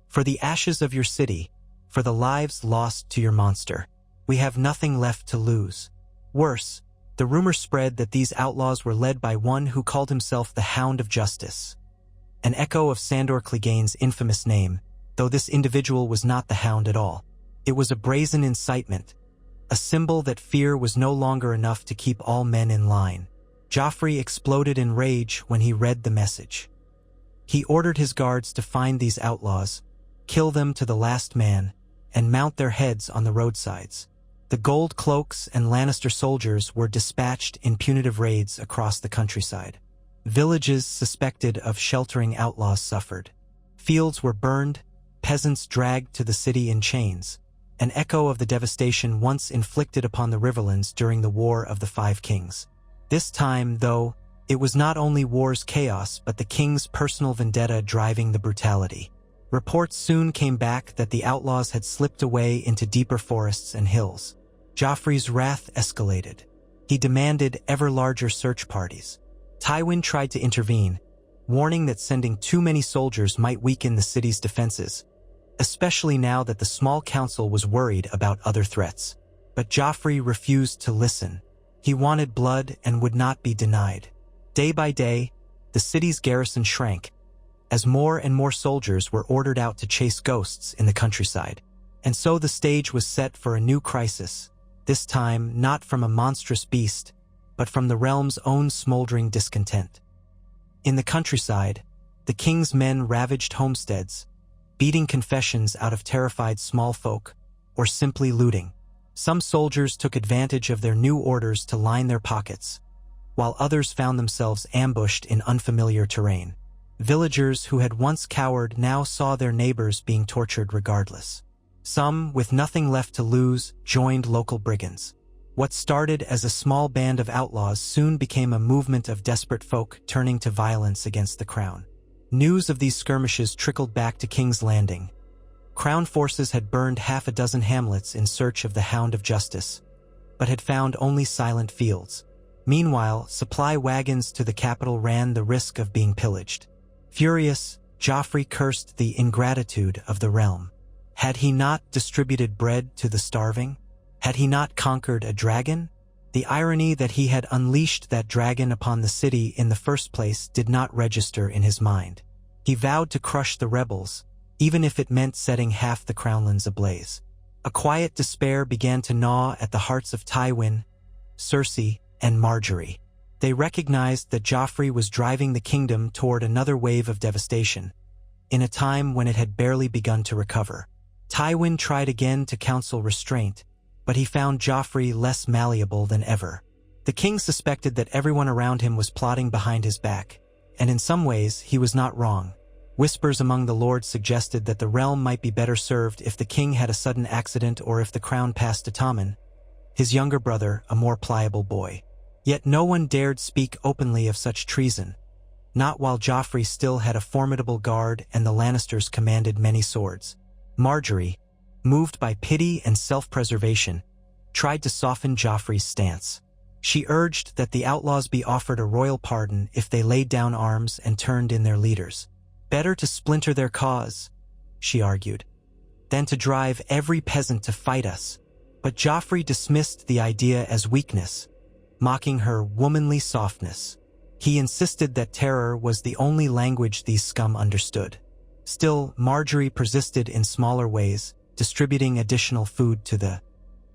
Speaker 1: "For the ashes of your city, for the lives lost to your monster, we have nothing left to lose." Worse, the rumor spread that these outlaws were led by one who called himself the Hound of Justice, an echo of Sandor Clegane's infamous name, though this individual was not the Hound at all. It was a brazen incitement, a symbol that fear was no longer enough to keep all men in line. Joffrey exploded in rage when he read the message. He ordered his guards to find these outlaws, kill them to the last man, and mount their heads on the roadsides. The gold cloaks and Lannister soldiers were dispatched in punitive raids across the countryside. Villages suspected of sheltering outlaws suffered. Fields were burned, peasants dragged to the city in chains, an echo of the devastation once inflicted upon the Riverlands during the War of the Five Kings. This time, though, it was not only war's chaos but the king's personal vendetta driving the brutality. Reports soon came back that the outlaws had slipped away into deeper forests and hills. Joffrey's wrath escalated. He demanded ever larger search parties. Tywin tried to intervene, warning that sending too many soldiers might weaken the city's defenses, especially now that the small council was worried about other threats. But Joffrey refused to listen. He wanted blood and would not be denied. Day by day, the city's garrison shrank, as more and more soldiers were ordered out to chase ghosts in the countryside. And so the stage was set for a new crisis, this time not from a monstrous beast, but from the realm's own smoldering discontent. In the countryside, the king's men ravaged homesteads, beating confessions out of terrified small folk, or simply looting. Some soldiers took advantage of their new orders to line their pockets, while others found themselves ambushed in unfamiliar terrain. Villagers who had once cowered now saw their neighbors being tortured regardless. Some, with nothing left to lose, joined local brigands. What started as a small band of outlaws soon became a movement of desperate folk turning to violence against the crown. News of these skirmishes trickled back to King's Landing. Crown forces had burned half a dozen hamlets in search of the Hound of Justice, but had found only silent fields. Meanwhile, supply wagons to the capital ran the risk of being pillaged. Furious, Joffrey cursed the ingratitude of the realm. Had he not distributed bread to the starving? Had he not conquered a dragon? The irony that he had unleashed that dragon upon the city in the first place did not register in his mind. He vowed to crush the rebels, even if it meant setting half the crownlands ablaze. A quiet despair began to gnaw at the hearts of Tywin, Cersei, and Margaery. They recognized that Joffrey was driving the kingdom toward another wave of devastation, in a time when it had barely begun to recover. Tywin tried again to counsel restraint, but he found Joffrey less malleable than ever. The king suspected that everyone around him was plotting behind his back, and in some ways he was not wrong. Whispers among the lords suggested that the realm might be better served if the king had a sudden accident or if the crown passed to Tommen, his younger brother, a more pliable boy. Yet no one dared speak openly of such treason, not while Joffrey still had a formidable guard and the Lannisters commanded many swords. Margaery, moved by pity and self-preservation, tried to soften Joffrey's stance. She urged that the outlaws be offered a royal pardon if they laid down arms and turned in their leaders. Better to splinter their cause, she argued, than to drive every peasant to fight us. But Joffrey dismissed the idea as weakness, mocking her womanly softness. He insisted that terror was the only language these scum understood. Still, Margaery persisted in smaller ways, distributing additional food to the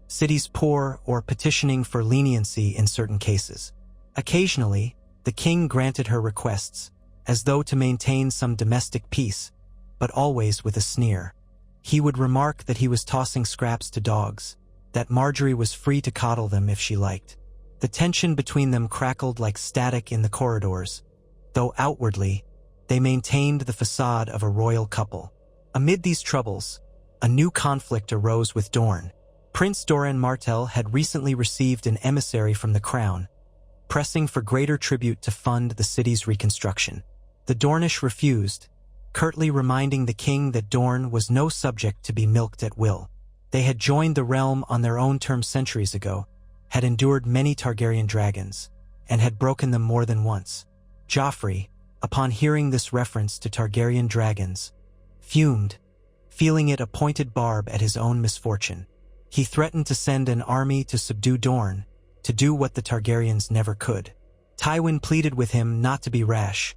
Speaker 1: city's poor or petitioning for leniency in certain cases. Occasionally, the king granted her requests, as though to maintain some domestic peace, but always with a sneer. He would remark that he was tossing scraps to dogs, that Margaery was free to coddle them if she liked. The tension between them crackled like static in the corridors, though outwardly, they maintained the facade of a royal couple. Amid these troubles, a new conflict arose with Dorne. Prince Doran Martell had recently received an emissary from the crown, pressing for greater tribute to fund the city's reconstruction. The Dornish refused, curtly reminding the king that Dorne was no subject to be milked at will. They had joined the realm on their own terms centuries ago, had endured many Targaryen dragons, and had broken them more than once. Joffrey, upon hearing this reference to Targaryen dragons, fumed, feeling it a pointed barb at his own misfortune. He threatened to send an army to subdue Dorne, to do what the Targaryens never could. Tywin pleaded with him not to be rash,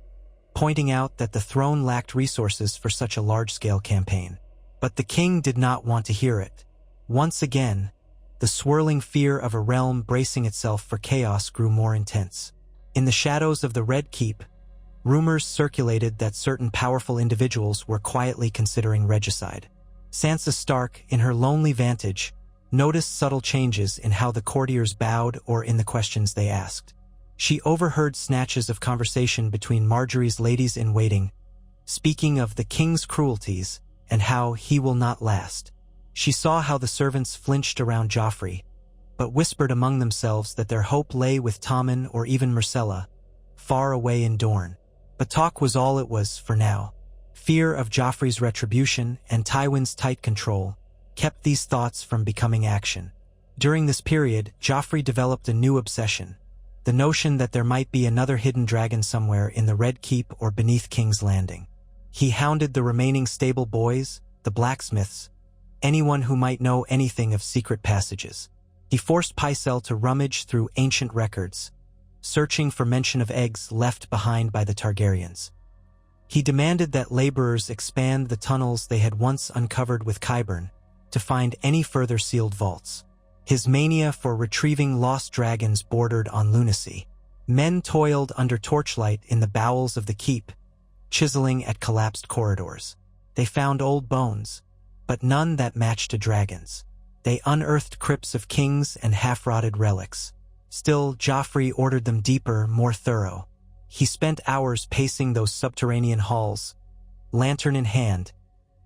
Speaker 1: pointing out that the throne lacked resources for such a large-scale campaign. But the king did not want to hear it. Once again, the swirling fear of a realm bracing itself for chaos grew more intense. In the shadows of the Red Keep, rumors circulated that certain powerful individuals were quietly considering regicide. Sansa Stark, in her lonely vantage, noticed subtle changes in how the courtiers bowed or in the questions they asked. She overheard snatches of conversation between Margaery's ladies-in-waiting, speaking of the king's cruelties and how he will not last. She saw how the servants flinched around Joffrey, but whispered among themselves that their hope lay with Tommen or even Myrcella, far away in Dorne. But talk was all it was for now. Fear of Joffrey's retribution and Tywin's tight control kept these thoughts from becoming action. During this period, Joffrey developed a new obsession, the notion that there might be another hidden dragon somewhere in the Red Keep or beneath King's Landing. He hounded the remaining stable boys, the blacksmiths, anyone who might know anything of secret passages. He forced Pycelle to rummage through ancient records, searching for mention of eggs left behind by the Targaryens. He demanded that laborers expand the tunnels they had once uncovered with Qyburn to find any further sealed vaults. His mania for retrieving lost dragons bordered on lunacy. Men toiled under torchlight in the bowels of the keep, chiseling at collapsed corridors. They found old bones, but none that matched a dragon's. They unearthed crypts of kings and half-rotted relics. Still, Joffrey ordered them deeper, more thorough. He spent hours pacing those subterranean halls, lantern in hand,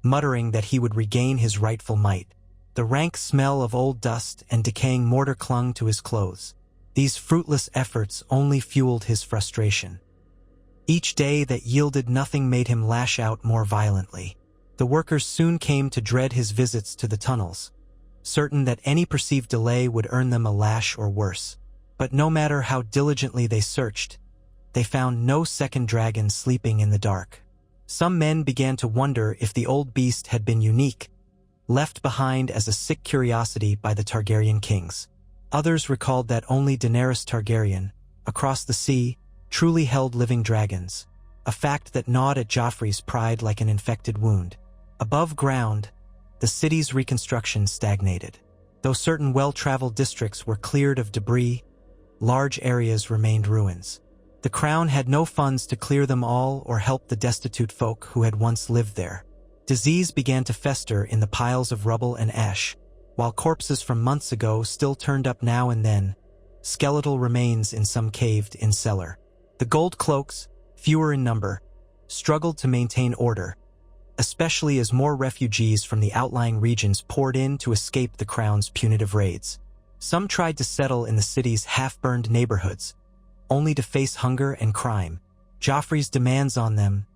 Speaker 1: muttering that he would regain his rightful might. The rank smell of old dust and decaying mortar clung to his clothes. These fruitless efforts only fueled his frustration. Each day that yielded nothing made him lash out more violently. The workers soon came to dread his visits to the tunnels, certain that any perceived delay would earn them a lash or worse. But no matter how diligently they searched, they found no second dragon sleeping in the dark. Some men began to wonder if the old beast had been unique, left behind as a sick curiosity by the Targaryen kings. Others recalled that only Daenerys Targaryen, across the sea, truly held living dragons. a fact that gnawed at Joffrey's pride like an infected wound. Above ground, the city's reconstruction stagnated. Though certain well-traveled districts were cleared of debris, large areas remained ruins. The crown had no funds to clear them all or help the destitute folk who had once lived there. Disease began to fester in the piles of rubble and ash, while corpses from months ago still turned up now and then, skeletal remains in some caved-in cellar. The gold cloaks, fewer in number, struggled to maintain order, especially as more refugees from the outlying regions poured in to escape the crown's punitive raids. Some tried to settle in the city's half-burned neighborhoods, only to face hunger and crime. Joffrey's demands on them,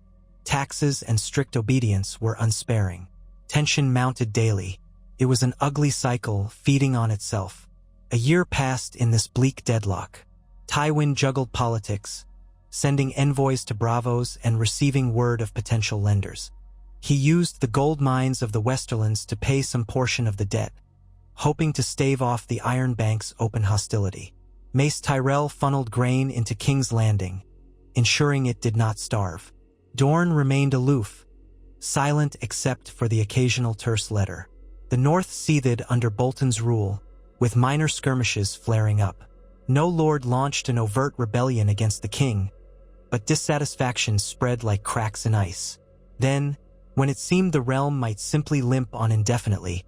Speaker 1: taxes and strict obedience, were unsparing. Tension mounted daily. It was an ugly cycle feeding on itself. A year passed in this bleak deadlock. Tywin juggled politics, sending envoys to Bravos and receiving word of potential lenders. He used the gold mines of the Westerlands to pay some portion of the debt, hoping to stave off the Iron Bank's open hostility. Mace Tyrell funneled grain into King's Landing, ensuring it did not starve. Dorne remained aloof, silent except for the occasional terse letter. The North seethed under Bolton's rule, with minor skirmishes flaring up. No lord launched an overt rebellion against the king, but dissatisfaction spread like cracks in ice. Then, when it seemed the realm might simply limp on indefinitely,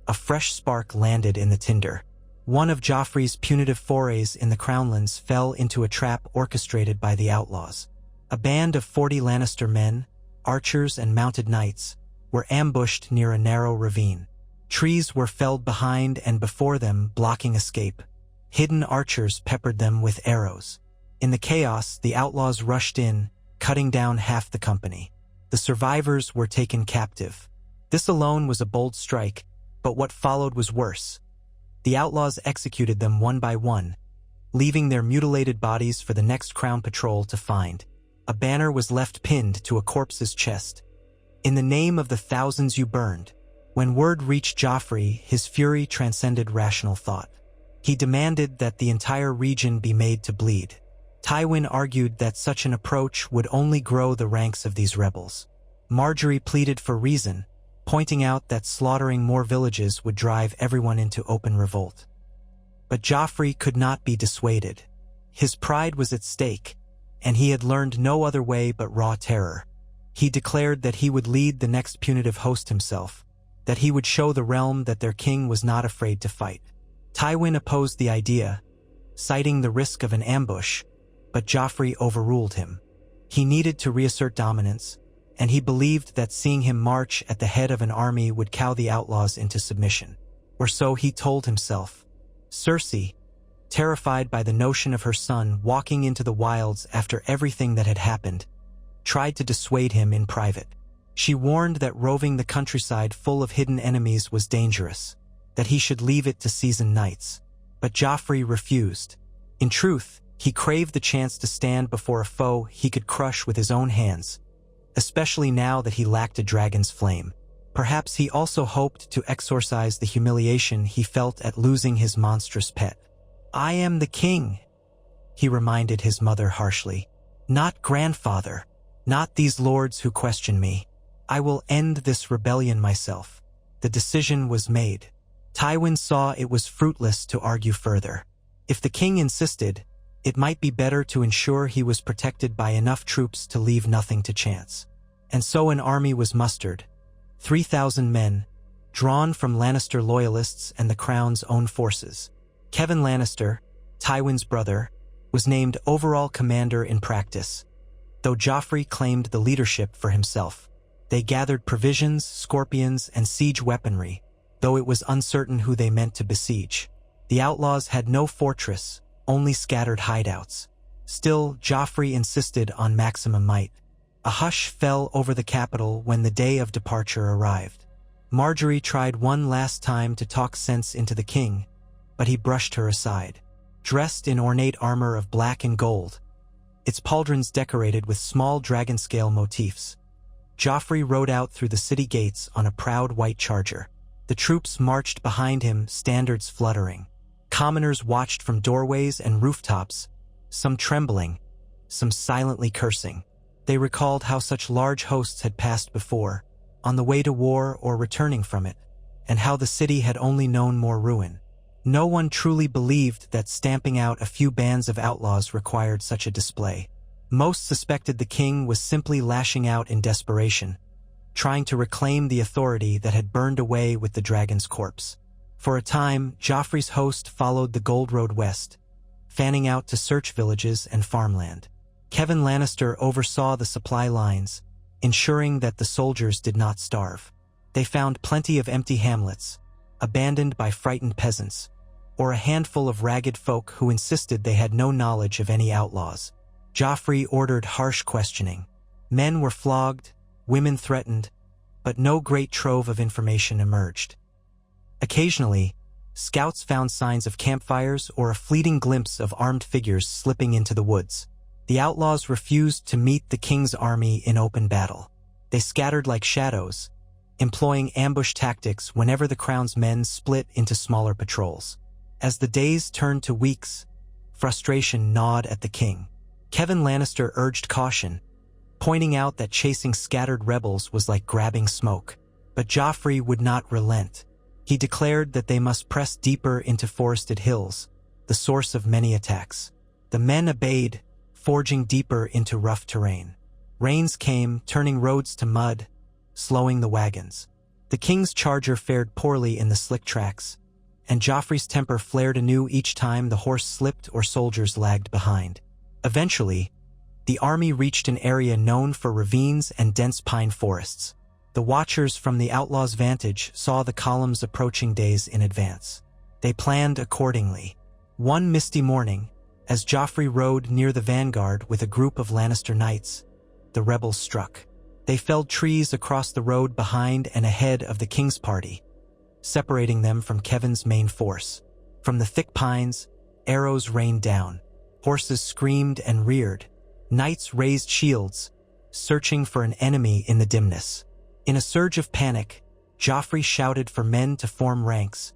Speaker 1: a fresh spark landed in the tinder. One of Joffrey's punitive forays in the Crownlands fell into a trap orchestrated by the outlaws. A band of 40 Lannister men, archers and mounted knights, were ambushed near a narrow ravine. Trees were felled behind and before them, blocking escape. Hidden archers peppered them with arrows. In the chaos, the outlaws rushed in, cutting down half the company. The survivors were taken captive. This alone was a bold strike, but what followed was worse. The outlaws executed them one by one, leaving their mutilated bodies for the next crown patrol to find. A banner was left pinned to a corpse's chest. "In the name of the thousands you burned." When word reached Joffrey, his fury transcended rational thought. He demanded that the entire region be made to bleed. Tywin argued that such an approach would only grow the ranks of these rebels. Marjorie pleaded for reason, pointing out that slaughtering more villages would drive everyone into open revolt. But Joffrey could not be dissuaded. His pride was at stake, and he had learned no other way but raw terror. He declared that he would lead the next punitive host himself, that he would show the realm that their king was not afraid to fight. Tywin opposed the idea, citing the risk of an ambush, but Joffrey overruled him. He needed to reassert dominance, and he believed that seeing him march at the head of an army would cow the outlaws into submission. Or so he told himself. Cersei, terrified by the notion of her son walking into the wilds after everything that had happened, tried to dissuade him in private. She warned that roving the countryside full of hidden enemies was dangerous, that he should leave it to seasoned knights. But Joffrey refused. In truth, he craved the chance to stand before a foe he could crush with his own hands, especially now that he lacked a dragon's flame. Perhaps he also hoped to exorcise the humiliation he felt at losing his monstrous pet. "I am the king," he reminded his mother harshly. "Not grandfather. Not these lords who question me. I will end this rebellion myself." The decision was made. Tywin saw it was fruitless to argue further. If the king insisted, it might be better to ensure he was protected by enough troops to leave nothing to chance. And so an army was mustered, 3,000 men, drawn from Lannister loyalists and the crown's own forces. Kevan Lannister, Tywin's brother, was named overall commander in practice, though Joffrey claimed the leadership for himself. They gathered provisions, scorpions, and siege weaponry, though it was uncertain who they meant to besiege. The outlaws had no fortress, only scattered hideouts. Still, Joffrey insisted on maximum might. A hush fell over the capital when the day of departure arrived. Marjorie tried one last time to talk sense into the king, but he brushed her aside. Dressed in ornate armor of black and gold, its pauldrons decorated with small dragon-scale motifs, Joffrey rode out through the city gates on a proud white charger. The troops marched behind him, standards fluttering. Commoners watched from doorways and rooftops, some trembling, some silently cursing. They recalled how such large hosts had passed before, on the way to war or returning from it, and how the city had only known more ruin. No one truly believed that stamping out a few bands of outlaws required such a display. Most suspected the king was simply lashing out in desperation, trying to reclaim the authority that had burned away with the dragon's corpse. For a time, Joffrey's host followed the Gold Road west, fanning out to search villages and farmland. Kevan Lannister oversaw the supply lines, ensuring that the soldiers did not starve. They found plenty of empty hamlets, abandoned by frightened peasants, or a handful of ragged folk who insisted they had no knowledge of any outlaws. Joffrey ordered harsh questioning. Men were flogged, women threatened, but no great trove of information emerged. Occasionally, scouts found signs of campfires or a fleeting glimpse of armed figures slipping into the woods. The outlaws refused to meet the king's army in open battle. They scattered like shadows, employing ambush tactics whenever the crown's men split into smaller patrols. As the days turned to weeks, frustration gnawed at the king. Kevan Lannister urged caution, pointing out that chasing scattered rebels was like grabbing smoke. But Joffrey would not relent. He declared that they must press deeper into forested hills, the source of many attacks. The men obeyed, forging deeper into rough terrain. Rains came, turning roads to mud, slowing the wagons. The king's charger fared poorly in the slick tracks, and Joffrey's temper flared anew each time the horse slipped or soldiers lagged behind. Eventually, the army reached an area known for ravines and dense pine forests. The watchers from the outlaws' vantage saw the columns approaching days in advance. They planned accordingly. One misty morning, as Joffrey rode near the vanguard with a group of Lannister knights, the rebels struck. They felled trees across the road behind and ahead of the king's party, separating them from Kevan's main force. From the thick pines, arrows rained down. Horses screamed and reared. Knights raised shields, searching for an enemy in the dimness. In a surge of panic, Joffrey shouted for men to form ranks,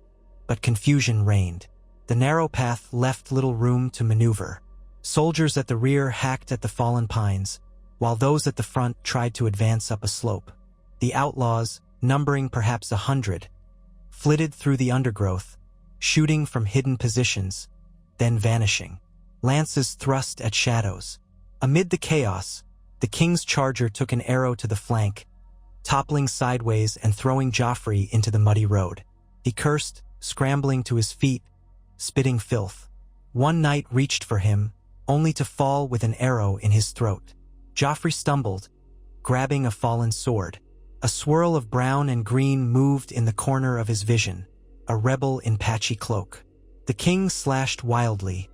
Speaker 1: but confusion reigned. The narrow path left little room to maneuver. Soldiers at the rear hacked at the fallen pines, while those at the front tried to advance up a slope. The outlaws, numbering perhaps 100, flitted through the undergrowth, shooting from hidden positions, then vanishing. Lances thrust at shadows. Amid the chaos, the king's charger took an arrow to the flank, toppling sideways and throwing Joffrey into the muddy road. He cursed, scrambling to his feet, spitting filth. One knight reached for him, only to fall with an arrow in his throat. Joffrey stumbled, grabbing a fallen sword. A swirl of brown and green moved in the corner of his vision, a rebel in patchy cloak. The king slashed wildly,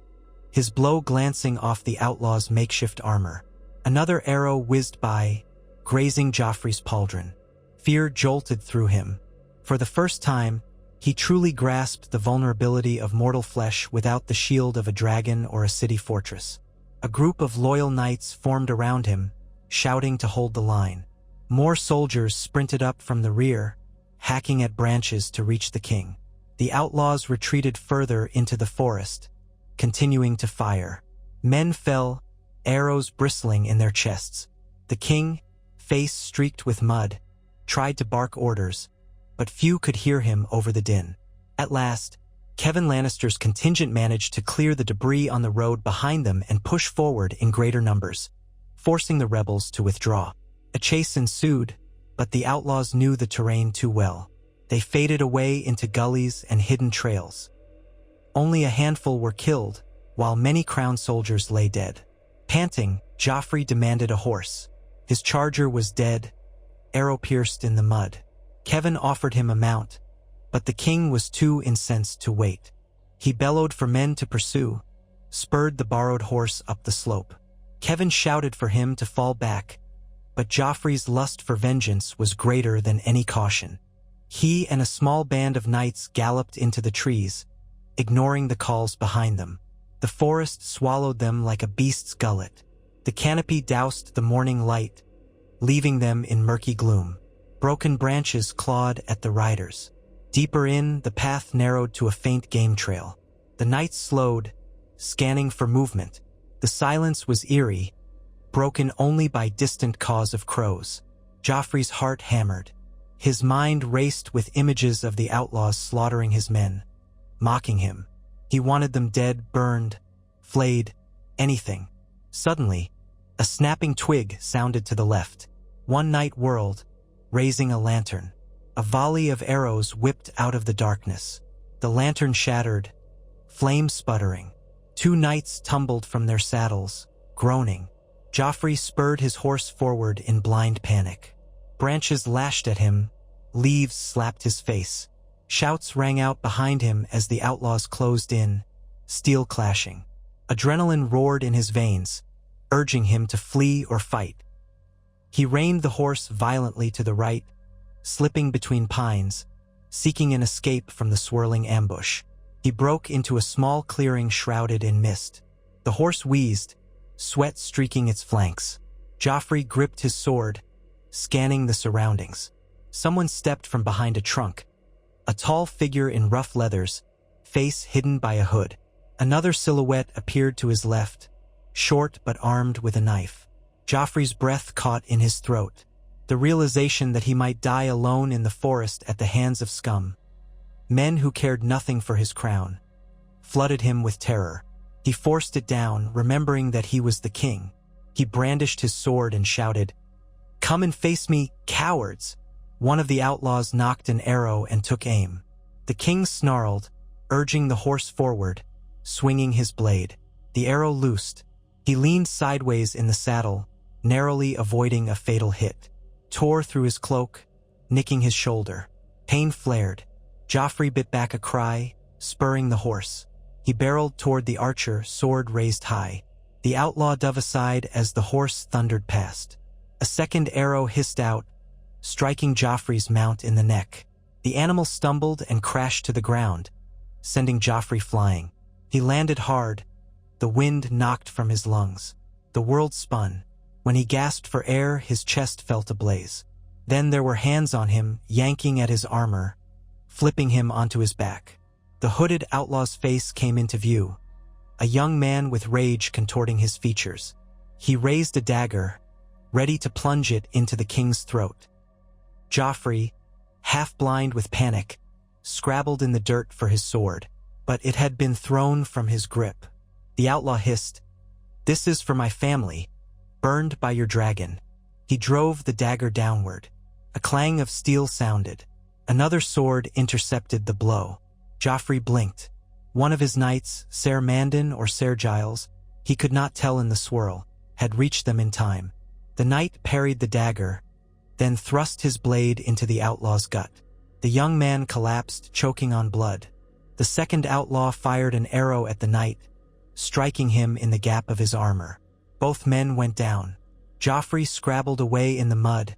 Speaker 1: his blow glancing off the outlaw's makeshift armor. Another arrow whizzed by, grazing Joffrey's pauldron. Fear jolted through him. For the first time, he truly grasped the vulnerability of mortal flesh without the shield of a dragon or a city fortress. A group of loyal knights formed around him, shouting to hold the line. More soldiers sprinted up from the rear, hacking at branches to reach the king. The outlaws retreated further into the forest, continuing to fire. Men fell, arrows bristling in their chests. The king, face streaked with mud, tried to bark orders, but few could hear him over the din. At last, Kevan Lannister's contingent managed to clear the debris on the road behind them and push forward in greater numbers, forcing the rebels to withdraw. A chase ensued, but the outlaws knew the terrain too well. They faded away into gullies and hidden trails. Only a handful were killed, while many crown soldiers lay dead. Panting, Joffrey demanded a horse. His charger was dead, arrow-pierced in the mud. Kevan offered him a mount, but the king was too incensed to wait. He bellowed for men to pursue, spurred the borrowed horse up the slope. Kevan shouted for him to fall back, but Joffrey's lust for vengeance was greater than any caution. He and a small band of knights galloped into the trees, ignoring the calls behind them. The forest swallowed them like a beast's gullet. The canopy doused the morning light, leaving them in murky gloom. Broken branches clawed at the riders. Deeper in, the path narrowed to a faint game trail. The knights slowed, scanning for movement. The silence was eerie, broken only by distant caws of crows. Joffrey's heart hammered. His mind raced with images of the outlaws slaughtering his men, mocking him. He wanted them dead, burned, flayed, anything. Suddenly, a snapping twig sounded to the left. One knight whirled, raising a lantern. A volley of arrows whipped out of the darkness. The lantern shattered, flames sputtering. Two knights tumbled from their saddles, groaning. Joffrey spurred his horse forward in blind panic. Branches lashed at him, leaves slapped his face. Shouts rang out behind him as the outlaws closed in, steel clashing. Adrenaline roared in his veins, urging him to flee or fight. He reined the horse violently to the right, slipping between pines, seeking an escape from the swirling ambush. He broke into a small clearing shrouded in mist. The horse wheezed, sweat streaking its flanks. Joffrey gripped his sword, scanning the surroundings. Someone stepped from behind a trunk, a tall figure in rough leathers, face hidden by a hood. Another silhouette appeared to his left, short but armed with a knife. Joffrey's breath caught in his throat. The realization that he might die alone in the forest at the hands of scum, men who cared nothing for his crown, flooded him with terror. He forced it down, remembering that he was the king. He brandished his sword and shouted, "Come and face me, cowards!" One of the outlaws knocked an arrow and took aim. The king snarled, urging the horse forward, swinging his blade. The arrow loosed. He leaned sideways in the saddle, narrowly avoiding a fatal hit. Tore through his cloak, nicking his shoulder. Pain flared. Joffrey bit back a cry, spurring the horse. He barreled toward the archer, sword raised high. The outlaw dove aside as the horse thundered past. A second arrow hissed out, striking Joffrey's mount in the neck. The animal stumbled and crashed to the ground, sending Joffrey flying. He landed hard. The wind knocked from his lungs. The world spun. When he gasped for air, his chest felt ablaze. Then there were hands on him, yanking at his armor, flipping him onto his back. The hooded outlaw's face came into view, a young man with rage contorting his features. He raised a dagger, ready to plunge it into the king's throat. Joffrey, half blind with panic, scrabbled in the dirt for his sword, but it had been thrown from his grip. The outlaw hissed, "This is for my family, burned by your dragon." He drove the dagger downward. A clang of steel sounded. Another sword intercepted the blow. Joffrey blinked. One of his knights, Ser Mandon or Ser Giles, he could not tell in the swirl, had reached them in time. The knight parried the dagger, then thrust his blade into the outlaw's gut. The young man collapsed, choking on blood. The second outlaw fired an arrow at the knight, striking him in the gap of his armor. Both men went down. Joffrey scrabbled away in the mud,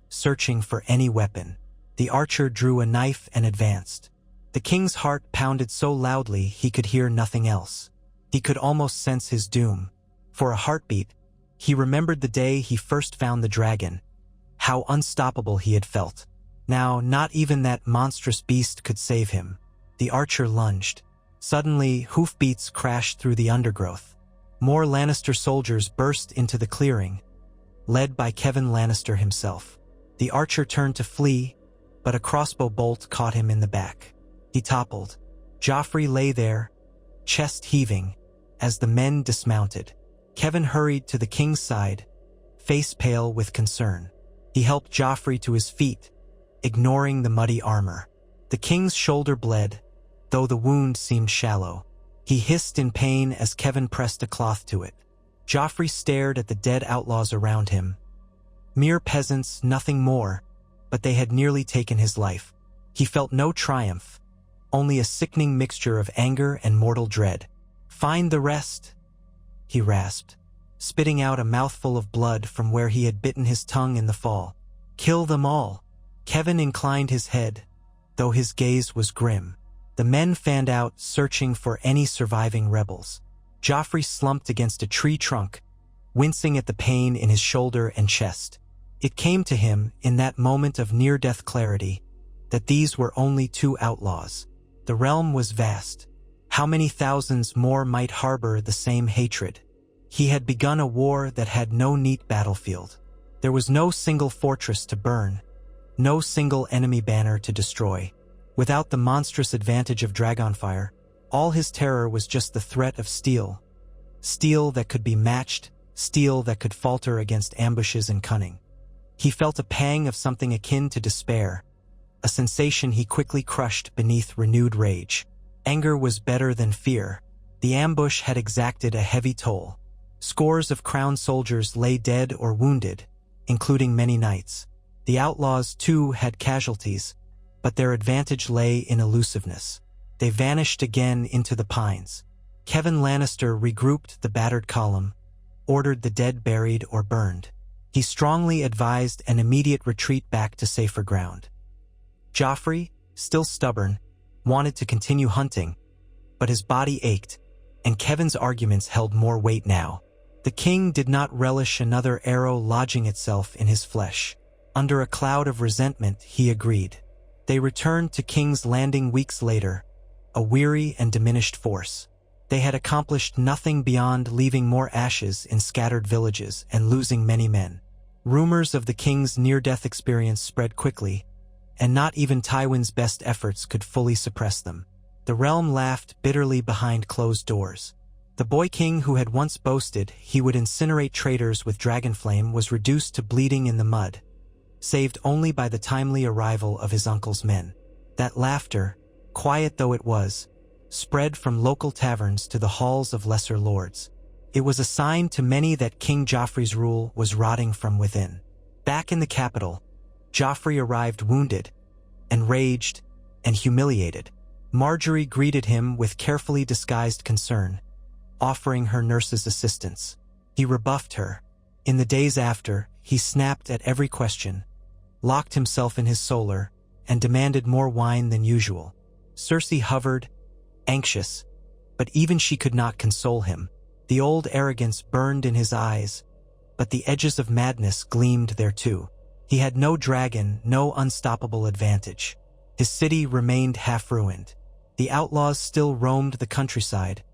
Speaker 1: searching for any weapon. The archer drew a knife and advanced. The king's heart pounded so loudly he could hear nothing else. He could almost sense his doom. For a heartbeat, he remembered the day he first found the dragon, how unstoppable he had felt. Now, not even that monstrous beast could save him. The archer lunged. Suddenly, hoofbeats crashed through the undergrowth. More Lannister soldiers burst into the clearing, led by Kevan Lannister himself. The archer turned to flee, but a crossbow bolt caught him in the back. He toppled. Joffrey lay there, chest heaving, as the men dismounted. Kevan hurried to the king's side, face pale with concern. He helped Joffrey to his feet, ignoring the muddy armor. The king's shoulder bled, though the wound seemed shallow. He hissed in pain as Kevan pressed a cloth to it. Joffrey stared at the dead outlaws around him. Mere peasants, nothing more, but they had nearly taken his life. He felt no triumph, only a sickening mixture of anger and mortal dread. "Find the rest," he rasped, spitting out a mouthful of blood from where he had bitten his tongue in the fall. "Kill them all." Kevan inclined his head, though his gaze was grim. The men fanned out, searching for any surviving rebels. Joffrey slumped against a tree trunk, wincing at the pain in his shoulder and chest. It came to him, in that moment of near-death clarity, that these were only two outlaws. The realm was vast. How many thousands more might harbor the same hatred? He had begun a war that had no neat battlefield. There was no single fortress to burn, no single enemy banner to destroy. Without the monstrous advantage of dragonfire, all his terror was just the threat of steel. Steel that could be matched, steel that could falter against ambushes and cunning. He felt a pang of something akin to despair, a sensation he quickly crushed beneath renewed rage. Anger was better than fear. The ambush had exacted a heavy toll. Scores of crowned soldiers lay dead or wounded, including many knights. The outlaws, too, had casualties, but their advantage lay in elusiveness. They vanished again into the pines. Kevin Lannister regrouped the battered column, ordered the dead buried or burned. He strongly advised an immediate retreat back to safer ground. Joffrey, still stubborn, wanted to continue hunting, but his body ached, and Kevin's arguments held more weight now. The king did not relish another arrow lodging itself in his flesh. Under a cloud of resentment, he agreed. They returned to King's Landing weeks later, a weary and diminished force. They had accomplished nothing beyond leaving more ashes in scattered villages and losing many men. Rumors of the king's near-death experience spread quickly, and not even Tywin's best efforts could fully suppress them. The realm laughed bitterly behind closed doors. The boy king who had once boasted he would incinerate traitors with dragonflame was reduced to bleeding in the mud, saved only by the timely arrival of his uncle's men. That laughter, quiet though it was, spread from local taverns to the halls of lesser lords. It was a sign to many that King Joffrey's rule was rotting from within. Back in the capital, Joffrey arrived wounded, enraged, and humiliated. Marjorie greeted him with carefully disguised concern, offering her nurse's assistance. He rebuffed her. In the days after, he snapped at every question, locked himself in his solar, and demanded more wine than usual. Cersei hovered, anxious, but even she could not console him. The old arrogance burned in his eyes, but the edges of madness gleamed there too. He had no dragon, no unstoppable advantage. His city remained half-ruined. The outlaws still roamed the countryside,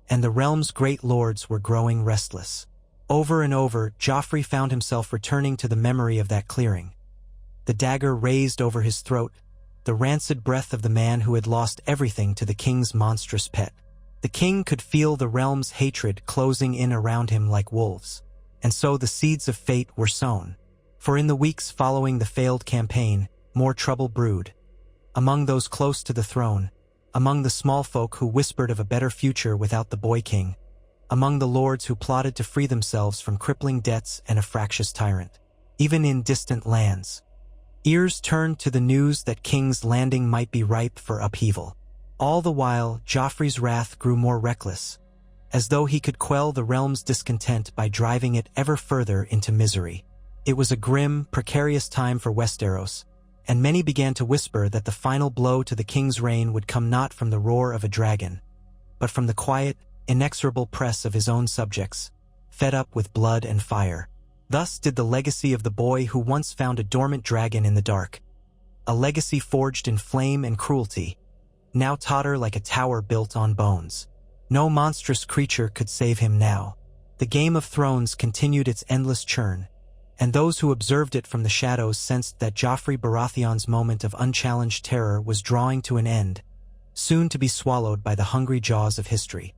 Speaker 1: and the realm's great lords were growing restless. Over and over, Joffrey found himself returning to the memory of that clearing. The dagger raised over his throat, the rancid breath of the man who had lost everything to the king's monstrous pet. The king could feel the realm's hatred closing in around him like wolves, and so the seeds of fate were sown. For in the weeks following the failed campaign, more trouble brewed. Among those close to the throne, among the small folk who whispered of a better future without the boy king, among the lords who plotted to free themselves from crippling debts and a fractious tyrant. Even in distant lands, ears turned to the news that King's Landing might be ripe for upheaval. All the while, Joffrey's wrath grew more reckless, as though he could quell the realm's discontent by driving it ever further into misery. It was a grim, precarious time for Westeros, and many began to whisper that the final blow to the king's reign would come not from the roar of a dragon, but from the quiet, inexorable press of his own subjects, fed up with blood and fire. Thus did the legacy of the boy who once found a dormant dragon in the dark, a legacy forged in flame and cruelty, now totter like a tower built on bones. No monstrous creature could save him now. The Game of Thrones continued its endless churn, and those who observed it from the shadows sensed that Joffrey Baratheon's moment of unchallenged terror was drawing to an end, soon to be swallowed by the hungry jaws of history.